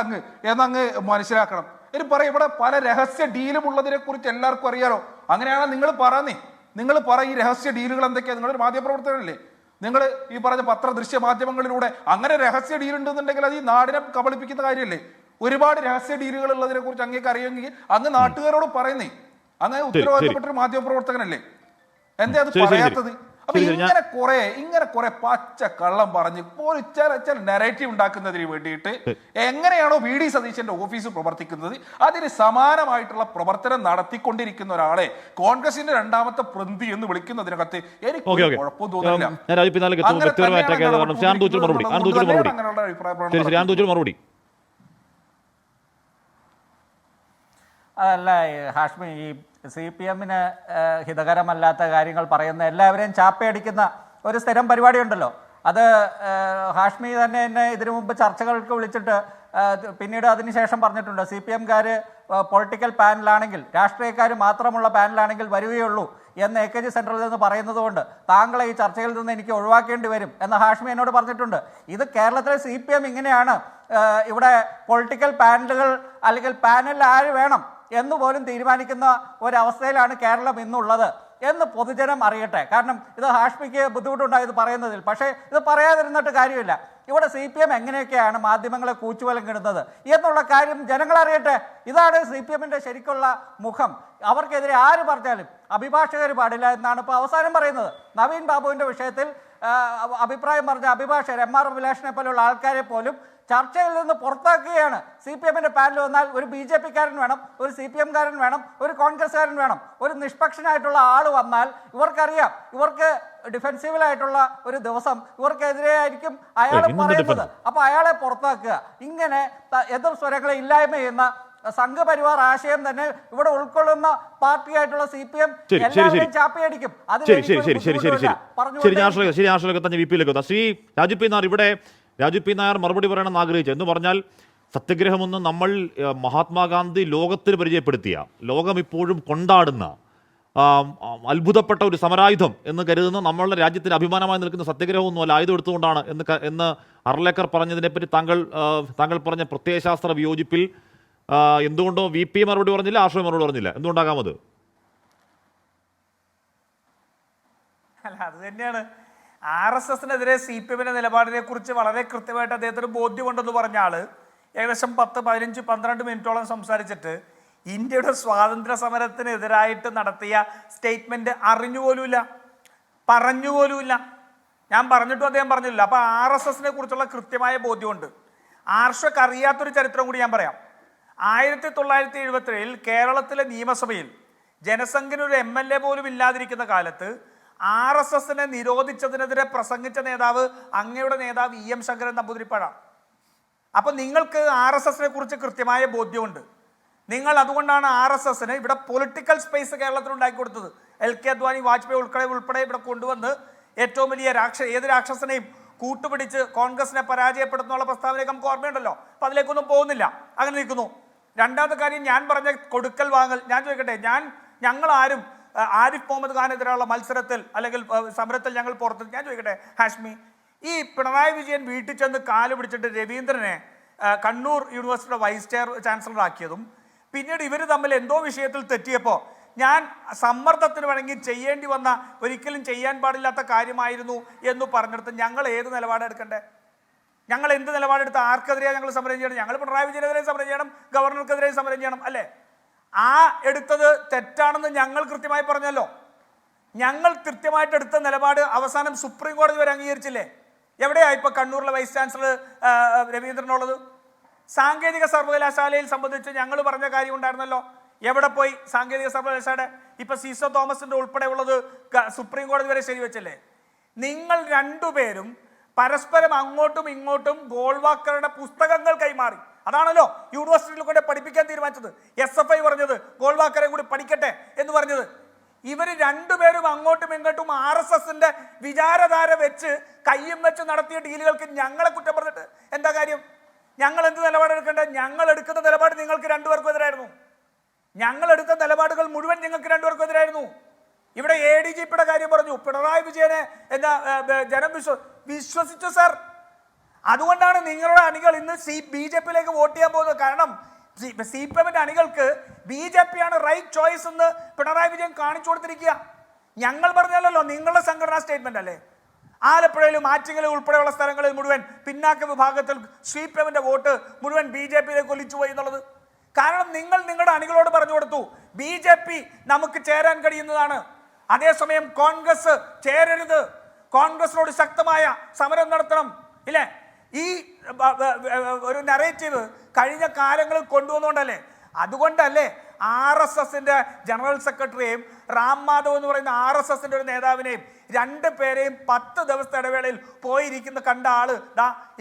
എന്നങ്ങ് മനസ്സിലാക്കണം. ഇനി പറയും ഇവിടെ പല രഹസ്യ ഡീലും ഉള്ളതിനെ കുറിച്ച് എല്ലാവർക്കും അറിയാലോ. അങ്ങനെയാണെങ്കിൽ നിങ്ങൾ പറ ഈ രഹസ്യ ഡീലുകൾ എന്തൊക്കെയാണ്? നിങ്ങളൊരു മാധ്യമപ്രവർത്തകരല്ലേ, നിങ്ങൾ ഈ പറഞ്ഞ ദൃശ്യ മാധ്യമങ്ങളിലൂടെ അങ്ങനെ രഹസ്യ ഡീൽ ഉണ്ടെന്നുണ്ടെങ്കിൽ അത് ഈ നാടിനെ കബളിപ്പിക്കുന്ന കാര്യമല്ലേ? ഒരുപാട് രഹസ്യ ഡീലുകൾ ഉള്ളതിനെ കുറിച്ച് അങ്ങേക്ക് അറിയുമെങ്കിൽ അങ്ങ് നാട്ടുകാരോട് പറയുന്നേ. അങ്ങനെ ഉത്തരവാദിത്തപ്പെട്ടൊരു മാധ്യമപ്രവർത്തകനല്ലേ, എന്തേ അത് പറയാത്തത്? അപ്പൊ ഇങ്ങനെ കുറെ പച്ച കള്ളം പറഞ്ഞ് ചില നെറേറ്റീവ് ഉണ്ടാക്കുന്നതിന് വേണ്ടിയിട്ട് എങ്ങനെയാണോ VD സതീശന്റെ ഓഫീസ് പ്രവർത്തിക്കുന്നത് അതിന് സമാനമായിട്ടുള്ള പ്രവർത്തനം നടത്തിക്കൊണ്ടിരിക്കുന്ന ഒരാളെ കോൺഗ്രസിന്റെ രണ്ടാമത്തെ പ്രതിനിധി എന്ന് വിളിക്കുന്നതിനകത്ത് എനിക്ക് കുഴപ്പം തോന്നുന്നില്ല. അതല്ല ഹാഷ്മി, ഈ CPM ഹിതകരമല്ലാത്ത കാര്യങ്ങൾ പറയുന്ന എല്ലാവരെയും ചാപ്പയടിക്കുന്ന ഒരു സ്ഥിരം പരിപാടിയുണ്ടല്ലോ. അത് ഹാഷ്മി തന്നെ ഇതിനു മുമ്പ് ചർച്ചകൾക്ക് വിളിച്ചിട്ട് പിന്നീട് അതിനുശേഷം പറഞ്ഞിട്ടുണ്ട്, CPMകാർ പൊളിറ്റിക്കൽ പാനലാണെങ്കിൽ, രാഷ്ട്രീയക്കാർ മാത്രമുള്ള പാനലാണെങ്കിൽ വരികയുള്ളൂ എന്ന് AKG സെൻട്രലിൽ നിന്ന് പറയുന്നത് കൊണ്ട് താങ്കളെ ഈ ചർച്ചയിൽ നിന്ന് എനിക്ക് ഒഴിവാക്കേണ്ടി വരും എന്ന് ഹാഷ്മി എന്നോട് പറഞ്ഞിട്ടുണ്ട്. ഇത് കേരളത്തിലെ CPM ഇങ്ങനെയാണ്, ഇവിടെ പൊളിറ്റിക്കൽ പാനലുകൾ അല്ലെങ്കിൽ പാനലിൽ ആര് വേണം എന്നുപോലും തീരുമാനിക്കുന്ന ഒരവസ്ഥയിലാണ് കേരളം ഇന്നുള്ളത്. എന്ന് പൊതുജനം അറിയട്ടെ. കാരണം ഇത് ഹാഷ്മിക്ക് ബുദ്ധിമുട്ടുണ്ടായത് പറയുന്നതിൽ, പക്ഷേ ഇത് പറയാതിരുന്നിട്ട് കാര്യമില്ല. ഇവിടെ CPM എങ്ങനെയൊക്കെയാണ് മാധ്യമങ്ങളെ കൂച്ചുവലം കിടുന്നത് എന്നുള്ള കാര്യം ജനങ്ങൾ അറിയട്ടെ. ഇതാണ് CPM-ന്റെ ശരിക്കുള്ള മുഖം. അവർക്കെതിരെ ആര് പറഞ്ഞാലും അഭിഭാഷകർ പാടില്ല എന്നാണ് ഇപ്പോൾ അവസാനം പറയുന്നത്. നവീൻ ബാബുവിൻ്റെ വിഷയത്തിൽ അഭിപ്രായം പറഞ്ഞ അഭിഭാഷകർ MR അഭിലാഷിനെ പോലുള്ള ആൾക്കാരെ പോലും ചർച്ചയിൽ നിന്ന് പുറത്താക്കുകയാണ്. CPM-ന്റെ പാനൽ വന്നാൽ ഒരു BJP-കാരൻ വേണം, ഒരു CPM-കാരൻ വേണം, ഒരു കോൺഗ്രസ്സുകാരൻ വേണം. ഒരു നിഷ്പക്ഷനായിട്ടുള്ള ആൾ വന്നാൽ ഇവർക്കറിയാം ഇവർക്ക് ഡിഫെൻസീവിലായിട്ടുള്ള ഒരു ദിവസം ഇവർക്കെതിരെ ആയിരിക്കും അയാൾ പറയുന്നത്. അപ്പോൾ അയാളെ പുറത്താക്കുക. ഇങ്ങനെ എതിർ സ്വരങ്ങളെ ഇല്ലായ്മ ചെയ്യുന്ന സംഘപരിവാർ ആശയം തന്നെ ഇവിടെ ഉൾക്കൊള്ളുന്ന പാർട്ടിയായിട്ടുള്ള CPM എല്ലാവരെയും ചാപ്പയടിക്കും. ശ്രീ രാജു പി നായർ, ഇവിടെ രാജു പി നായർ മറുപടി പറയണമെന്ന് ആഗ്രഹിച്ചു. എന്ന് പറഞ്ഞാൽ സത്യഗ്രഹമൊന്നും നമ്മൾ മഹാത്മാഗാന്ധി ലോകത്തിന് പരിചയപ്പെടുത്തിയ, ലോകം ഇപ്പോഴും കൊണ്ടാടുന്ന, അത്ഭുതപ്പെട്ട ഒരു സമരായുധം എന്ന് കരുതുന്ന നമ്മളുടെ രാജ്യത്തിന് അഭിമാനമായി നിൽക്കുന്ന സത്യഗ്രഹമൊന്നും അല്ല, ആയുധം എടുത്തുകൊണ്ടാണ് എന്ന് അർലേക്കർ പറഞ്ഞതിനെപ്പറ്റി താങ്കൾ പറഞ്ഞ പ്രത്യയശാസ്ത്ര വിയോജിപ്പിൽ എന്തുകൊണ്ടോ VP മറുപടി പറഞ്ഞില്ല, ആശ്രയ മറുപടി പറഞ്ഞില്ല? എന്തുകൊണ്ടാകാം അത്? അല്ല, അത് തന്നെയാണ് RSSനെതിരെ CPM-ന്റെ നിലപാടിനെ കുറിച്ച് വളരെ കൃത്യമായിട്ട് അദ്ദേഹത്തിന് ബോധ്യമുണ്ടെന്ന് പറഞ്ഞ ആള് ഏകദേശം 10, 15, 12 മിനിറ്റോളം സംസാരിച്ചിട്ട് ഇന്ത്യയുടെ സ്വാതന്ത്ര്യ സമരത്തിനെതിരായിട്ട് നടത്തിയ സ്റ്റേറ്റ്മെന്റ് അറിഞ്ഞുപോലുമില്ല, പറഞ്ഞുപോലുമില്ല. ഞാൻ പറഞ്ഞിട്ടും അദ്ദേഹം പറഞ്ഞില്ല. അപ്പൊ RSSനെ കുറിച്ചുള്ള കൃത്യമായ ബോധ്യമുണ്ട്. ആർഷക്ക് അറിയാത്തൊരു ചരിത്രം കൂടി ഞാൻ പറയാം. 1977 കേരളത്തിലെ നിയമസഭയിൽ ജനസംഖ്യനൊരു MLA പോലും ഇല്ലാതിരിക്കുന്ന കാലത്ത് RSSനെ നിരോധിച്ചതിനെതിരെ പ്രസംഗിച്ച നേതാവ് അങ്ങയുടെ നേതാവ് EM ശങ്കരൻ നമ്പൂതിരിപ്പാടാണ്. അപ്പം നിങ്ങൾക്ക് RSSനെ കുറിച്ച് കൃത്യമായ ബോധ്യമുണ്ട്. നിങ്ങൾ അതുകൊണ്ടാണ് RSSന് ഇവിടെ പൊളിറ്റിക്കൽ സ്പേസ് കേരളത്തിൽ ഉണ്ടാക്കി കൊടുത്തത്. LK അദ്വാനി, വാജ്പേയി ഉൾപ്പെടെ ഇവിടെ കൊണ്ടുവന്ന് ഏറ്റവും വലിയ ഏത് രാക്ഷസനെയും കൂട്ടുപിടിച്ച് കോൺഗ്രസിനെ പരാജയപ്പെടുത്തുന്നുള്ള പ്രസ്താവനയൊക്കെ നമുക്ക് ഓർമ്മയുണ്ടല്ലോ. അപ്പം അതിലേക്കൊന്നും പോകുന്നില്ല, അങ്ങനെ നിൽക്കുന്നു. രണ്ടാമത്തെ കാര്യം, ഞാൻ പറഞ്ഞ കൊടുക്കൽ വാങ്ങൽ, ഞാൻ ചോദിക്കട്ടെ, ഞങ്ങൾ ആരും ആരിഫ് മുഹമ്മദ് ഖാനെതിരെയുള്ള മത്സരത്തിൽ അല്ലെങ്കിൽ സമരത്തിൽ ഞങ്ങൾ പുറത്ത്, ഞാൻ ചോദിക്കട്ടെ ഹാഷ്മി, ഈ പിണറായി വിജയൻ വീട്ടിൽ ചെന്ന് കാല് പിടിച്ചിട്ട് രവീന്ദ്രനെ കണ്ണൂർ യൂണിവേഴ്സിറ്റിയുടെ വൈസ് ചാൻസലർ ആക്കിയതും പിന്നീട് ഇവർ തമ്മിൽ എന്തോ വിഷയത്തിൽ തെറ്റിയപ്പോൾ ഞാൻ സമ്മർദ്ദത്തിന് വേണമെങ്കിൽ ചെയ്യേണ്ടി വന്ന, ഒരിക്കലും ചെയ്യാൻ പാടില്ലാത്ത കാര്യമായിരുന്നു എന്ന് പറഞ്ഞെടുത്ത് ഞങ്ങൾ ഏത് നിലപാടെടുക്കണ്ടേ? ഞങ്ങൾ എന്ത് നിലപാടെടുത്ത് ആർക്കെതിരെയാണ് ഞങ്ങൾ സമരം ചെയ്യണം? ഞങ്ങൾ പിണറായി വിജയനെതിരെ സമരം ചെയ്യണം, ഗവർണർക്കെതിരെ സമരം ചെയ്യണം, അല്ലേ? ആ എടുത്തത് തെറ്റാണെന്ന് ഞങ്ങൾ കൃത്യമായി പറഞ്ഞല്ലോ. ഞങ്ങൾ കൃത്യമായിട്ട് എടുത്ത നിലപാട് അവസാനം സുപ്രീം കോടതി വരെ അംഗീകരിച്ചില്ലേ? എവിടെയാ ഇപ്പൊ കണ്ണൂരിലെ വൈസ് ചാൻസലർ രവീന്ദ്രനുള്ളത്? സാങ്കേതിക സർവകലാശാലയിൽ സംബന്ധിച്ച് ഞങ്ങൾ പറഞ്ഞ കാര്യം ഉണ്ടായിരുന്നല്ലോ. എവിടെ പോയി സാങ്കേതിക സർവകലാശാലയുടെ? ഇപ്പൊ സീസോ തോമസിന്റെ ഉൾപ്പെടെ ഉള്ളത് സുപ്രീം കോടതി വരെ ശരിവെച്ചല്ലേ? നിങ്ങൾ രണ്ടുപേരും പരസ്പരം അങ്ങോട്ടും ഇങ്ങോട്ടും ഗോൾവാക്കറുടെ പുസ്തകങ്ങൾ കൈമാറി. അതാണല്ലോ യൂണിവേഴ്സിറ്റിയിൽ കൊണ്ട് പഠിപ്പിക്കാൻ തീരുമാനിച്ചത്. SFI പറഞ്ഞത് ഗോൾവാക്കറെ കൂടി പഠിക്കട്ടെ എന്ന് പറഞ്ഞത്. ഇവർ രണ്ടുപേരും അങ്ങോട്ടും ഇങ്ങോട്ടും RSSന്റെ വിചാരധാര വെച്ച് കയ്യും വെച്ച് നടത്തിയ ഡീലുകൾക്ക് ഞങ്ങളെ കുറ്റം പറഞ്ഞിട്ട് എന്താ കാര്യം? ഞങ്ങൾ എന്ത് നിലപാടെടുക്കണ്ടേ? ഞങ്ങൾ എടുക്കുന്ന നിലപാട് നിങ്ങൾക്ക് രണ്ടുപേർക്കും എതിരായിരുന്നു. ഞങ്ങൾ എടുത്ത നിലപാടുകൾ മുഴുവൻ നിങ്ങൾക്ക് രണ്ടുപേർക്കും എതിരായിരുന്നു. ഇവിടെ ADGPയുടെ കാര്യം പറഞ്ഞു, പിണറായി വിജയനെ എന്താ ജനം വിശ്വസിച്ചു സാർ. അതുകൊണ്ടാണ് നിങ്ങളുടെ അണികൾ ഇന്ന് BJPയിലേക്ക് വോട്ട് ചെയ്യാൻ പോകുന്നത്. കാരണം CPM-ന്റെ അണികൾക്ക് BJP-യാണ് റൈറ്റ് ചോയ്സ് എന്ന് പിണറായി വിജയൻ കാണിച്ചു കൊടുത്തിരിക്കുക. ഞങ്ങൾ പറഞ്ഞല്ലോ, നിങ്ങളുടെ സംഘടനാ സ്റ്റേറ്റ്മെന്റ് അല്ലേ? ആലപ്പുഴയിലും ആറ്റിങ്ങലും ഉൾപ്പെടെയുള്ള സ്ഥലങ്ങളിൽ മുഴുവൻ പിന്നാക്ക വിഭാഗത്തിൽ CPM-ന്റെ വോട്ട് മുഴുവൻ BJPയിലേക്ക് ഒലിച്ചുപോയി എന്നുള്ളത്. കാരണം നിങ്ങൾ നിങ്ങളുടെ അണികളോട് പറഞ്ഞു കൊടുത്തു BJP നമുക്ക് ചേരാൻ കഴിയുന്നതാണ്, അതേസമയം കോൺഗ്രസ് ചേരരുത്, കോൺഗ്രസിനോട് ശക്തമായ സമരം നടത്തണം, ഇല്ലേ? ഈ ഒരു നറേറ്റീവ് കഴിഞ്ഞ കാലങ്ങളിൽ കൊണ്ടുവന്നുകൊണ്ടല്ലേ? അതുകൊണ്ടല്ലേ RSSന്റെ ജനറൽ സെക്രട്ടറിയെയും റാം മാധവ് എന്ന് പറയുന്ന RSSന്റെ ഒരു നേതാവിനെയും രണ്ടുപേരെയും 10 ദിവസത്തെ ഇടവേളയിൽ പോയിരിക്കുന്ന കണ്ട ആള്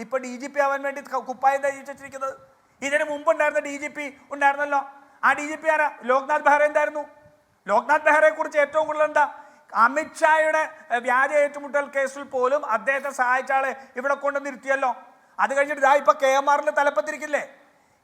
ഇപ്പൊ DGP ആവാൻ വേണ്ടി കുപ്പായം തയ്ച്ചിരിക്കുന്നത്? ഇതിന് മുമ്പുണ്ടായിരുന്ന DGP ഉണ്ടായിരുന്നല്ലോ. ആ DGP ആരാ? ലോക്നാഥ് ബെഹ്റ എന്തായിരുന്നു? ലോക്നാഥ് ബെഹ്റയെ കുറിച്ച് ഏറ്റവും കൂടുതൽ എന്താ? അമിത്ഷായുടെ വ്യാജ ഏറ്റുമുട്ടൽ കേസിൽ പോലും അദ്ദേഹത്തെ സഹായിച്ച ആളെ ഇവിടെ കൊണ്ട് നിർത്തിയല്ലോ. അത് കഴിഞ്ഞിട്ട് ഇപ്പൊ KMRന്റെ തലപ്പത്തിരിക്കില്ലേ?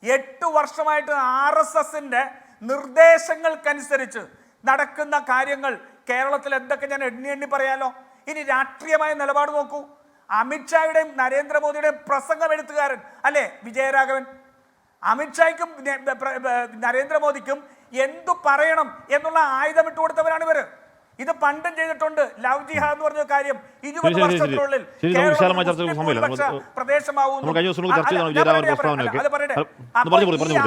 8 വർഷമായിട്ട് RSSന്റെ നിർദ്ദേശങ്ങൾക്കനുസരിച്ച് നടക്കുന്ന കാര്യങ്ങൾ കേരളത്തിൽ എന്തൊക്കെ ഞാൻ എണ്ണി പറയാലോ. ഇനി രാഷ്ട്രീയമായ നിലപാട് നോക്കൂ. അമിത്ഷായുടെയും നരേന്ദ്രമോദിയുടെയും പ്രസംഗം എഴുത്തുകാരൻ അല്ലേ വിജയരാഘവൻ? അമിത്ഷായ്ക്കും നരേന്ദ്രമോദിക്കും എന്തു പറയണം എന്നുള്ള ആയുധം ഇട്ട് കൊടുത്തവരാണ് ഇവര്. ഇത് പണ്ടും ചെയ്തിട്ടുണ്ട്. ലവ് ജിഹാദ് എന്ന് പറഞ്ഞ കാര്യം 20 ശരി, ശരി, വർഷത്തിനുള്ളിൽ ശരി, നമുക്ക് കേരളം വിശാലമായ ഒരു ചർച്ചയ്ക്ക് മുസ്ലിം സമയമില്ല. ഭൂരിപക്ഷ പ്രദേശമാവുന്നു. നമുക്ക് കഴിഞ്ഞ ദിവസം ചർച്ച ചെയ്താണ് അല്ല, വിജയരാഘവൻ ഞാൻ പ്രസ്താവനയൊക്കെ. അത് പറയട്ടെ. ഒന്ന് അപ്പോൾ പറഞ്ഞു ഈ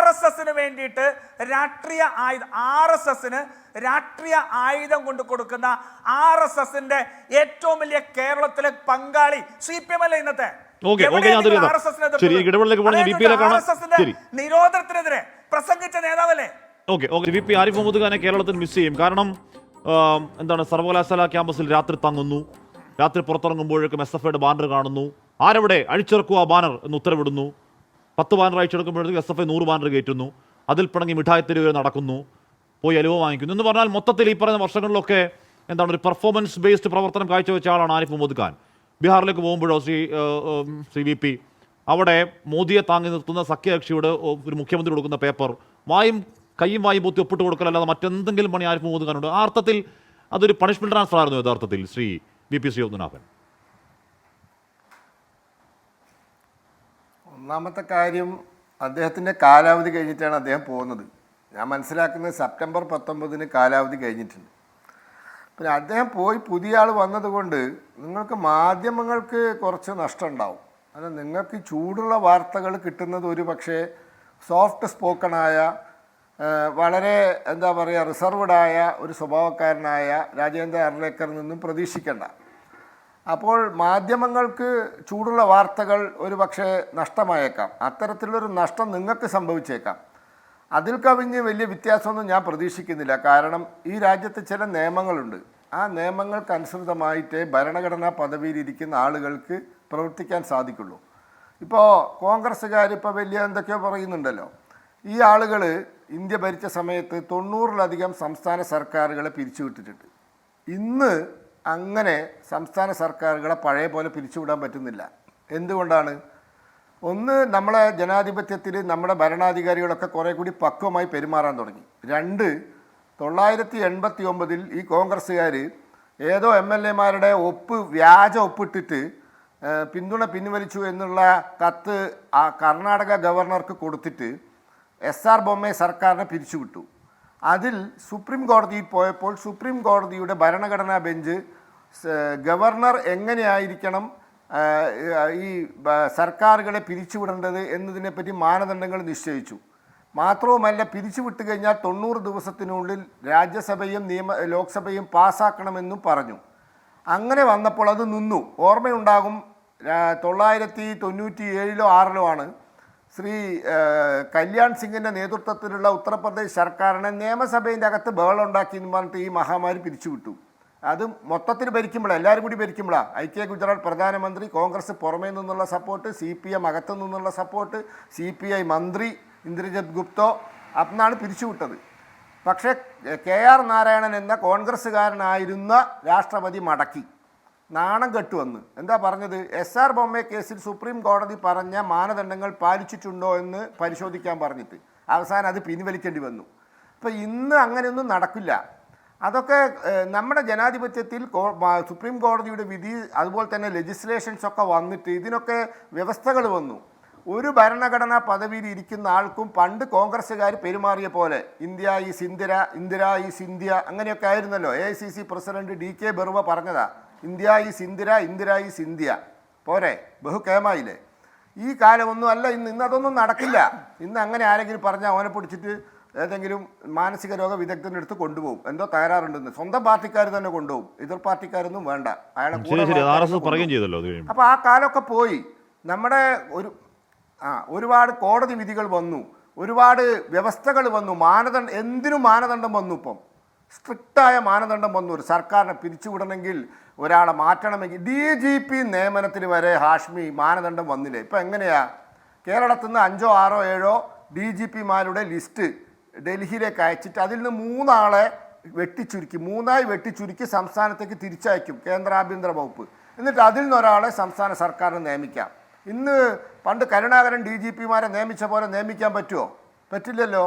RSSന് വേണ്ടിയിട്ട് രാഷ്ട്രീയ ആയുധം കൊണ്ട് കൊടുക്കുന്ന RSSന്റെ ഏറ്റവും വലിയ കേരളത്തിലെ പങ്കാളി CPM അല്ലേ ഇന്നത്തെ? നിരോധനത്തിനെതിരെ പ്രസംഗിച്ച നേതാവല്ലേ? VP ആരിഫ് മുഹമ്മദ് ഖാനെ കേരളത്തിൽ മിസ് ചെയ്യും. കാരണം എന്താണ്, സർവകലാശാല ക്യാമ്പസിൽ രാത്രി തങ്ങുന്നു, രാത്രി പുറത്തിറങ്ങുമ്പോഴേക്കും SFIയുടെ ബാനർ കാണുന്നു, ആരവിടെ അഴിച്ചിറക്കുക ബാനർ എന്ന് ഉത്തരവിടുന്നു. 10 ബാനർ അഴിച്ചെടുക്കുമ്പോഴേക്കും SFI 100 ബാനർ കയറ്റുന്നു, അതിൽ പിണങ്ങി മിഠായി തെരുവ് നടക്കുന്നു, പോയി അലുവ വാങ്ങിക്കുന്നു എന്ന് പറഞ്ഞാൽ മൊത്തത്തിൽ ഈ പറയുന്ന വർഷങ്ങളിലൊക്കെ എന്താണ് ഒരു പെർഫോമൻസ് ബേസ്ഡ് പ്രവർത്തനം കാഴ്ചവെച്ച ആളാണ് ആരിഫ് മുഹമ്മദ് ഖാൻ. ബീഹാറിലേക്ക് പോകുമ്പോഴോ ശ്രീ VP അവിടെ മോദിയെ താങ്ങി നിർത്തുന്ന സഖ്യകക്ഷിയുടെ ഒരു മുഖ്യമന്ത്രി കൊടുക്കുന്ന പേപ്പർ കൈയും വായും പൊത്തി ഒപ്പിട്ട് കൊടുക്കലല്ലാതെ മറ്റെന്തെങ്കിലും പണി ആരിഫ് മുഹമ്മദ് ഖാനുണ്ട്? ആ അർത്ഥത്തിൽ അതൊരു പണിഷ്മെന്റ് ട്രാൻസ്ഫർ ആയിരുന്നു യഥാർത്ഥത്തിൽ ശ്രീ VP ശ്രീനാഥൻ. ഒന്നാമത്തെ കാര്യം, അദ്ദേഹത്തിൻ്റെ കാലാവധി കഴിഞ്ഞിട്ടാണ് അദ്ദേഹം പോകുന്നത്. ഞാൻ മനസ്സിലാക്കുന്നത് സെപ്റ്റംബർ 19 കാലാവധി കഴിഞ്ഞിട്ടുണ്ട്. പിന്നെ അദ്ദേഹം പോയി പുതിയ ആൾ വന്നതുകൊണ്ട് നിങ്ങൾക്ക് മാധ്യമങ്ങൾക്ക് കുറച്ച് നഷ്ടം ഉണ്ടാവും. അത് നിങ്ങൾക്ക് ചൂടുള്ള വാർത്തകൾ കിട്ടുന്നത് ഒരു പക്ഷേ സോഫ്റ്റ് സ്പോക്കണായ വളരെ എന്താ പറയുക റിസർവ്ഡായ ഒരു സ്വഭാവക്കാരനായ രാജേന്ദ്ര അർലേക്കറിൽ നിന്നും പ്രതീക്ഷിക്കേണ്ട. അപ്പോൾ മാധ്യമങ്ങൾക്ക് ചൂടുള്ള വാർത്തകൾ ഒരു പക്ഷേ നഷ്ടമായേക്കാം. അത്തരത്തിലുള്ളൊരു നഷ്ടം നിങ്ങൾക്ക് സംഭവിച്ചേക്കാം. അതിൽ കവിഞ്ഞ് വലിയ വ്യത്യാസമൊന്നും ഞാൻ പ്രതീക്ഷിക്കുന്നില്ല. കാരണം ഈ രാജ്യത്ത് ചില നിയമങ്ങളുണ്ട്. ആ നിയമങ്ങൾക്കനുസൃതമായിട്ടേ ഭരണഘടനാ പദവിയിലിരിക്കുന്ന ആളുകൾക്ക് പ്രവർത്തിക്കാൻ സാധിക്കുള്ളൂ. ഇപ്പോൾ കോൺഗ്രസ്സുകാർ ഇപ്പോൾ വലിയ എന്തൊക്കെയോ പറയുന്നുണ്ടല്ലോ. ഈ ആളുകൾ ഇന്ത്യ ഭരിച്ച സമയത്ത് 90-ലധികം സംസ്ഥാന സർക്കാരുകളെ പിരിച്ചുവിട്ടിട്ടുണ്ട്. ഇന്ന് അങ്ങനെ സംസ്ഥാന സർക്കാരുകളെ പഴയ പോലെ പിരിച്ചുവിടാൻ പറ്റുന്നില്ല. എന്തുകൊണ്ടാണ്? ഒന്ന്, നമ്മളെ ജനാധിപത്യത്തിൽ നമ്മുടെ ഭരണാധികാരികളൊക്കെ കുറേ കൂടി പക്വമായി പെരുമാറാൻ തുടങ്ങി. 2, 1989 ഈ കോൺഗ്രസ്സുകാർ ഏതോ MLA-മാരുടെ വ്യാജ ഒപ്പിട്ടിട്ട് പിന്തുണ പിൻവലിച്ചു എന്നുള്ള കത്ത് ആ കർണാടക ഗവർണർക്ക് കൊടുത്തിട്ട് SR ബൊമ്മയെ സർക്കാരിനെ പിരിച്ചുവിട്ടു. അതിൽ സുപ്രീം കോടതിയിൽ പോയപ്പോൾ സുപ്രീം കോടതിയുടെ ഭരണഘടനാ ബെഞ്ച് ഗവർണർ എങ്ങനെയായിരിക്കണം ഈ സർക്കാരുകളെ പിരിച്ചുവിടേണ്ടത് എന്നതിനെപ്പറ്റി മാനദണ്ഡങ്ങൾ നിശ്ചയിച്ചു. മാത്രവുമല്ല, പിരിച്ചുവിട്ട് കഴിഞ്ഞാൽ 90 ദിവസത്തിനുള്ളിൽ രാജ്യസഭയും ലോക്സഭയും പാസ്സാക്കണമെന്നും പറഞ്ഞു. അങ്ങനെ വന്നപ്പോൾ അത് നിന്നു. ഓർമ്മയുണ്ടാകും, 1997-ലോ 6-ലോ ആണ് ശ്രീ കല്യാൺ സിംഗിൻ്റെ നേതൃത്വത്തിലുള്ള ഉത്തർപ്രദേശ് സർക്കാരിനെ നിയമസഭയുടെ അകത്ത് ബഹളമുണ്ടാക്കി എന്ന് പറഞ്ഞിട്ട് ഈ മഹാമാരി പിരിച്ചുവിട്ടു. അത് മൊത്തത്തിൽ ഭരിക്കുമ്പോഴാണ്, എല്ലാവരും കൂടി ഭരിക്കുമ്പോഴാണ്. ഐക്യ ഗുജറാത്ത് പ്രധാനമന്ത്രി, കോൺഗ്രസ് പുറമേ നിന്നുള്ള സപ്പോർട്ട്, CPM അകത്തു നിന്നുള്ള സപ്പോർട്ട്, CPI മന്ത്രി ഇന്ദ്രജിത് ഗുപ്തോ അന്നാണ് പിരിച്ചുവിട്ടത്. പക്ഷേ KR നാരായണൻ എന്ന കോൺഗ്രസ്സുകാരനായിരുന്ന രാഷ്ട്രപതി മടക്കി. നാണം കെട്ടുവന്ന് എന്താ പറഞ്ഞത്? SR ബൊമ്മെ കേസിൽ സുപ്രീം കോടതി പറഞ്ഞ മാനദണ്ഡങ്ങൾ പാലിച്ചിട്ടുണ്ടോ എന്ന് പരിശോധിക്കാൻ പറഞ്ഞിട്ട് അവസാനം അത് പിൻവലിക്കേണ്ടി വന്നു. അപ്പോൾ ഇന്ന് അങ്ങനെയൊന്നും നടക്കില്ല. അതൊക്കെ നമ്മുടെ ജനാധിപത്യത്തിൽ സുപ്രീം കോടതിയുടെ വിധി, അതുപോലെ തന്നെ ലെജിസ്ലേഷൻസ് ഒക്കെ വന്നിട്ട് ഇതിനൊക്കെ വ്യവസ്ഥകൾ വന്നു. ഒരു ഭരണഘടനാ പദവിയിൽ ഇരിക്കുന്ന ആൾക്കും പണ്ട് കോൺഗ്രസ്സുകാർ പെരുമാറിയ പോലെ India is Indira, Indira is India അങ്ങനെയൊക്കെ ആയിരുന്നല്ലോ. AICC പ്രസിഡന്റ് DK ബറുവ പറഞ്ഞതാ, India is Indira, Indira is India. പോരെ, ബഹുക്കേമായില്ലേ? ഈ കാലമൊന്നും അല്ല ഇന്ന് അതൊന്നും നടക്കില്ല. ഇന്ന് അങ്ങനെ ആരെങ്കിലും പറഞ്ഞാൽ അവനെ പിടിച്ചിട്ട് ഏതെങ്കിലും മാനസിക രോഗ വിദഗ്ധൻ്റെ അടുത്ത് കൊണ്ടുപോകും. എന്തോ തകരാറുണ്ടെന്ന് സ്വന്തം പാർട്ടിക്കാർ തന്നെ കൊണ്ടുപോകും. എതിർ പാർട്ടിക്കാരൊന്നും വേണ്ട, അയാളെ. അപ്പോൾ ആ കാലമൊക്കെ പോയി. നമ്മുടെ ഒരുപാട് കോടതി വിധികൾ വന്നു, ഒരുപാട് വ്യവസ്ഥകൾ വന്നു, എന്തിനും മാനദണ്ഡം വന്നു. ഇപ്പം സ്ട്രിക്റ്റായ മാനദണ്ഡം വന്നു. ഒരു സർക്കാരിനെ പിരിച്ചുവിടണമെങ്കിൽ, ഒരാളെ മാറ്റണമെങ്കിൽ, DGP നിയമനത്തിന് വരെ ഹാഷ്മി മാനദണ്ഡം വന്നില്ലേ? ഇപ്പം എങ്ങനെയാ? കേരളത്തിൽ നിന്ന് 5, 6, 7 DGP-മാരുടെ ലിസ്റ്റ് ഡൽഹിയിലേക്ക് അയച്ചിട്ട് അതിൽ നിന്ന് 3 ആളെ വെട്ടിച്ചുരുക്കി, 3ആയി വെട്ടിച്ചുരുക്കി സംസ്ഥാനത്തേക്ക് തിരിച്ചയക്കും കേന്ദ്ര ആഭ്യന്തര വകുപ്പ്. എന്നിട്ട് അതിൽ നിന്നൊരാളെ സംസ്ഥാന സർക്കാരിന് നിയമിക്കാം. ഇന്ന് പണ്ട് കരുണാകരൻ DGP-മാരെ നിയമിച്ച പോലെ നിയമിക്കാൻ പറ്റുമോ? പറ്റില്ലല്ലോ.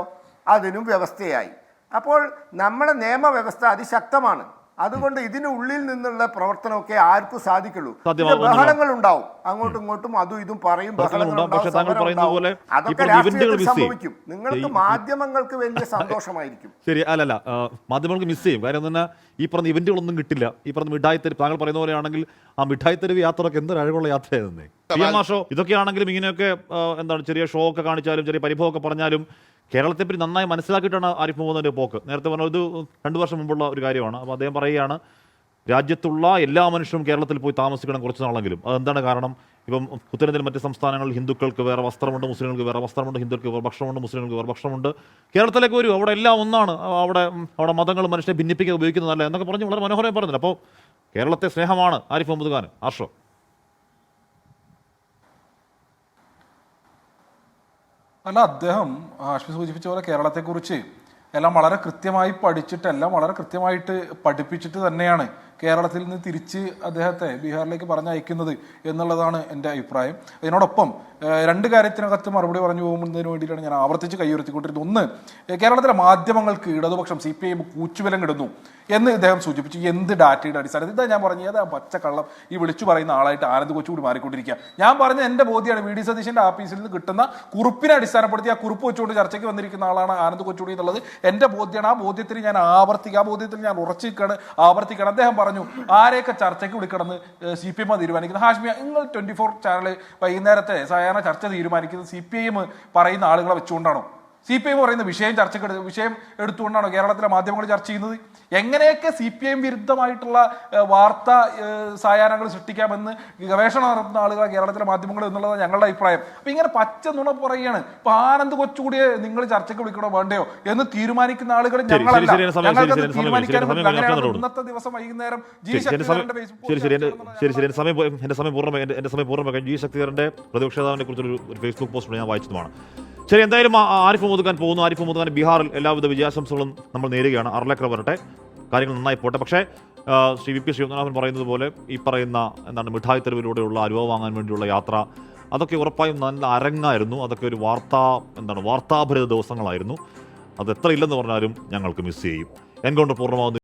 അതിനും വ്യവസ്ഥയായി. അപ്പോൾ നമ്മുടെ നിയമവ്യവസ്ഥ അതിശക്തമാണ്. അതുകൊണ്ട് ഇതിനുള്ളിൽ നിന്നുള്ള പ്രവർത്തനമൊക്കെ ആർക്കും സാധിക്കുള്ളൂ. സാധ്യമാകുന്നില്ല. ബഹളങ്ങൾ ഉണ്ടാവും, അങ്ങോട്ടും ഇങ്ങോട്ടും അതും ഇതും പറയും, ബഹളങ്ങൾ ഉണ്ടാവും. പക്ഷേ താങ്കൾ പറയുന്നത് പോലെ അതൊക്കെ ഇപ്പോൾ ഇവന്റുകൾ രാഷ്ട്രീയത്തിൽ മിസ് ചെയ്യും. സംഭവിക്കും. നിങ്ങൾക്ക് മാധ്യമങ്ങൾക്ക് വലിയ സന്തോഷമായിരിക്കും. ശരി, അല്ലല്ല, മാധ്യമങ്ങൾക്ക് മിസ് ചെയ്യും. കാര്യം തന്നെ ഈ പറഞ്ഞ ഇവന്റുകളൊന്നും കിട്ടില്ല. ഈ പറഞ്ഞ മിഠായിത്തെരുവ് താങ്കൾ പറയുന്ന പോലെയാണെങ്കിൽ ആ മിഠായിത്തെരുവ് യാത്രയൊക്കെ എന്തൊരു അഴകുള്ള യാത്രയായിരുന്നേ. PMR ഷോ ഇതൊക്കെയാണെങ്കിലും ഇങ്ങനെയൊക്കെ എന്താണ് ചെറിയ ഷോ ഒക്കെ കാണിച്ചാലും ചെറിയ പരിഭവമൊക്കെ പറഞ്ഞാലും കേരളത്തെ പറ്റി നന്നായി മനസ്സിലാക്കിയിട്ടാണ് ആരിഫ് മുഹമ്മദിന്റെ പോക്ക്. നേരത്തെ പറഞ്ഞ ഇത് 2 വർഷം മുമ്പുള്ള ഒരു കാര്യമാണ്. അപ്പോൾ അദ്ദേഹം പറയുകയാണ് രാജ്യത്തുള്ള എല്ലാ മനുഷ്യരും കേരളത്തിൽ പോയി താമസിക്കണം കുറച്ച് നാളെങ്കിലും. അതെന്താണ് കാരണം? ഇപ്പം ഉത്തരേന്ത്യയിൽ മറ്റ് സംസ്ഥാനങ്ങളിൽ ഹിന്ദുക്കൾക്ക് വേറെ വസ്ത്രമുണ്ട്, മുസ്ലിങ്ങൾക്ക് വേറെ വസ്ത്രമുണ്ട്, ഹിന്ദുക്കൾക്ക് വേറെ ഭക്ഷണമുണ്ട്, മുസ്ലിങ്ങൾക്ക് വേറെ ഭക്ഷണമുണ്ട്. കേരളത്തിലേക്ക് വരും, അവിടെ എല്ലാം ഒന്നാണ്, അവിടെ മതങ്ങൾ മനുഷ്യനെ ഭിന്നിപ്പിക്കാൻ ഉപയോഗിക്കുന്നതല്ല എന്നൊക്കെ പറഞ്ഞ് വളരെ മനോഹരമായി പറഞ്ഞില്ല. അപ്പോൾ കേരളത്തെ സ്നേഹമാണ് ആരിഫ് മുഹമ്മദ് ഖാൻ. ആർഷോ അല്ല, അദ്ദേഹം ഹാഷ്മി സൂചിപ്പിച്ച പോലെ കേരളത്തെക്കുറിച്ച് എല്ലാം വളരെ കൃത്യമായി പഠിച്ചിട്ട് എല്ലാം വളരെ കൃത്യമായിട്ട് പഠിപ്പിച്ചിട്ട് തന്നെയാണ് കേരളത്തിൽ നിന്ന് തിരിച്ച് അദ്ദേഹത്തെ ബീഹാറിലേക്ക് പറഞ്ഞയക്കുന്നത് എന്നുള്ളതാണ് എൻ്റെ അഭിപ്രായം. അതിനോടൊപ്പം 2 കാര്യത്തിനകത്ത് മറുപടി പറഞ്ഞു പോകുന്നതിന് വേണ്ടിയിട്ടാണ് ഞാൻ ആവർത്തിച്ച് കൈയുയർത്തിക്കൊണ്ടിരുന്നത്. ഒന്ന്, കേരളത്തിലെ മാധ്യമങ്ങൾക്ക് ഇടതുപക്ഷം CPIM കൂച്ചുവിലം കിടുന്നു എന്ന് ഇദ്ദേഹം സൂചിപ്പിച്ചു. എന്ത് ഡാറ്റയുടെ അടിസ്ഥാനത്തിൽ? ഇതാ ഞാൻ പറഞ്ഞു, ഏതാ പച്ചക്കള്ളം ഈ വിളിച്ചു പറയുന്ന ആളായിട്ട് ആനന്ദ് കൊച്ചുകൂടി മാറിക്കൊണ്ടിരിക്കുക. ഞാൻ പറഞ്ഞ എൻ്റെ ബോധ്യമാണ്, VD സതീശൻ്റെ ആഫീസിൽ നിന്ന് കിട്ടുന്ന കുറിപ്പിനെ അടിസ്ഥാനപ്പെടുത്തി ആ കുറിപ്പ് വെച്ചുകൊണ്ട് ചർച്ചയ്ക്ക് വന്നിരിക്കുന്ന ആളാണ് ആനന്ദ് കൊച്ചുകൂടി എന്നുള്ളത് എൻ്റെ ബോധ്യമാണ്. ആ ബോധ്യത്തിൽ ഞാൻ ഉറച്ചു നിൽക്കുകയാണ്, ആവർത്തിക്കുകയാണ്. അദ്ദേഹം പറഞ്ഞു ആരെയൊക്കെ ചർച്ചയ്ക്ക് വിളിക്കണമെന്ന് CPIM തീരുമാനിക്കുന്നത്. ഹാഷ്മിയ, നിങ്ങൾ 24 ചാനൽ വൈകുന്നേരത്തെ സാധാരണ ചർച്ച തീരുമാനിക്കുന്നത് CPIM പറയുന്ന ആളുകളെ വെച്ചുകൊണ്ടാണോ? CPIM പറയുന്ന വിഷയം എടുത്തുകൊണ്ടാണോ കേരളത്തിലെ മാധ്യമങ്ങൾ ചർച്ച ചെയ്യുന്നത്? എങ്ങനെയൊക്കെ CPIM വിരുദ്ധമായിട്ടുള്ള വാർത്താ സായാഹ്നങ്ങൾ സൃഷ്ടിക്കാമെന്ന് ഗവേഷണം നടത്തുന്ന ആളുകളെ കേരളത്തിലെ മാധ്യമങ്ങൾ എന്നുള്ളതാണ് ഞങ്ങളുടെ അഭിപ്രായം. അപ്പൊ ഇങ്ങനെ പച്ച നുണ പറയുകയാണ്. ഇപ്പൊ ആനന്ദ് കൊച്ചുകൂടിയെ നിങ്ങൾ ചർച്ചയ്ക്ക് വിളിക്കണോ വേണ്ടയോ എന്ന് തീരുമാനിക്കുന്ന ആളുകൾ ഞങ്ങളല്ല. ഇന്നത്തെ ദിവസം വൈകുന്നേരം എന്റെ സമയം പൂർണ്ണമായി ജി ശക്തിധരന്റെ പ്രതിപക്ഷ നേതാവിനെ കുറിച്ചൊരു ഫേസ്ബുക്ക് പോസ്റ്റ് ഞാൻ വായിച്ചതുമാണ്. ശരി, എന്തായാലും ആരിഫ് മുഹമ്മദ് ഖാൻ പോകുന്നു. ആരിഫ് മുഹമ്മദ് ഖാൻ ബീഹാറിൽ എല്ലാവിധ വിജയാശംസകളും നമ്മൾ നേരുകയാണ്. അർലേക്കർ വരട്ടെ, കാര്യങ്ങൾ നന്നായി പോട്ടെ. പക്ഷേ ശ്രീ VP ശ്രീനാഥൻ പറയുന്നത് പോലെ ഈ പറയുന്ന മിഠായി തെരുവിലൂടെയുള്ള അലുവ വാങ്ങാൻ വേണ്ടിയുള്ള യാത്ര, അതൊക്കെ ഉറപ്പായും നല്ല അരങ്ങായിരുന്നു. അതൊക്കെ ഒരു വാർത്താഭരിത ദിവസങ്ങളായിരുന്നു. അത് എത്ര ഇല്ലെന്ന് പറഞ്ഞാലും ഞങ്ങൾക്ക് മിസ് ചെയ്യും. എൻകൗണ്ടർ പൂർണ്ണമാകുന്നു.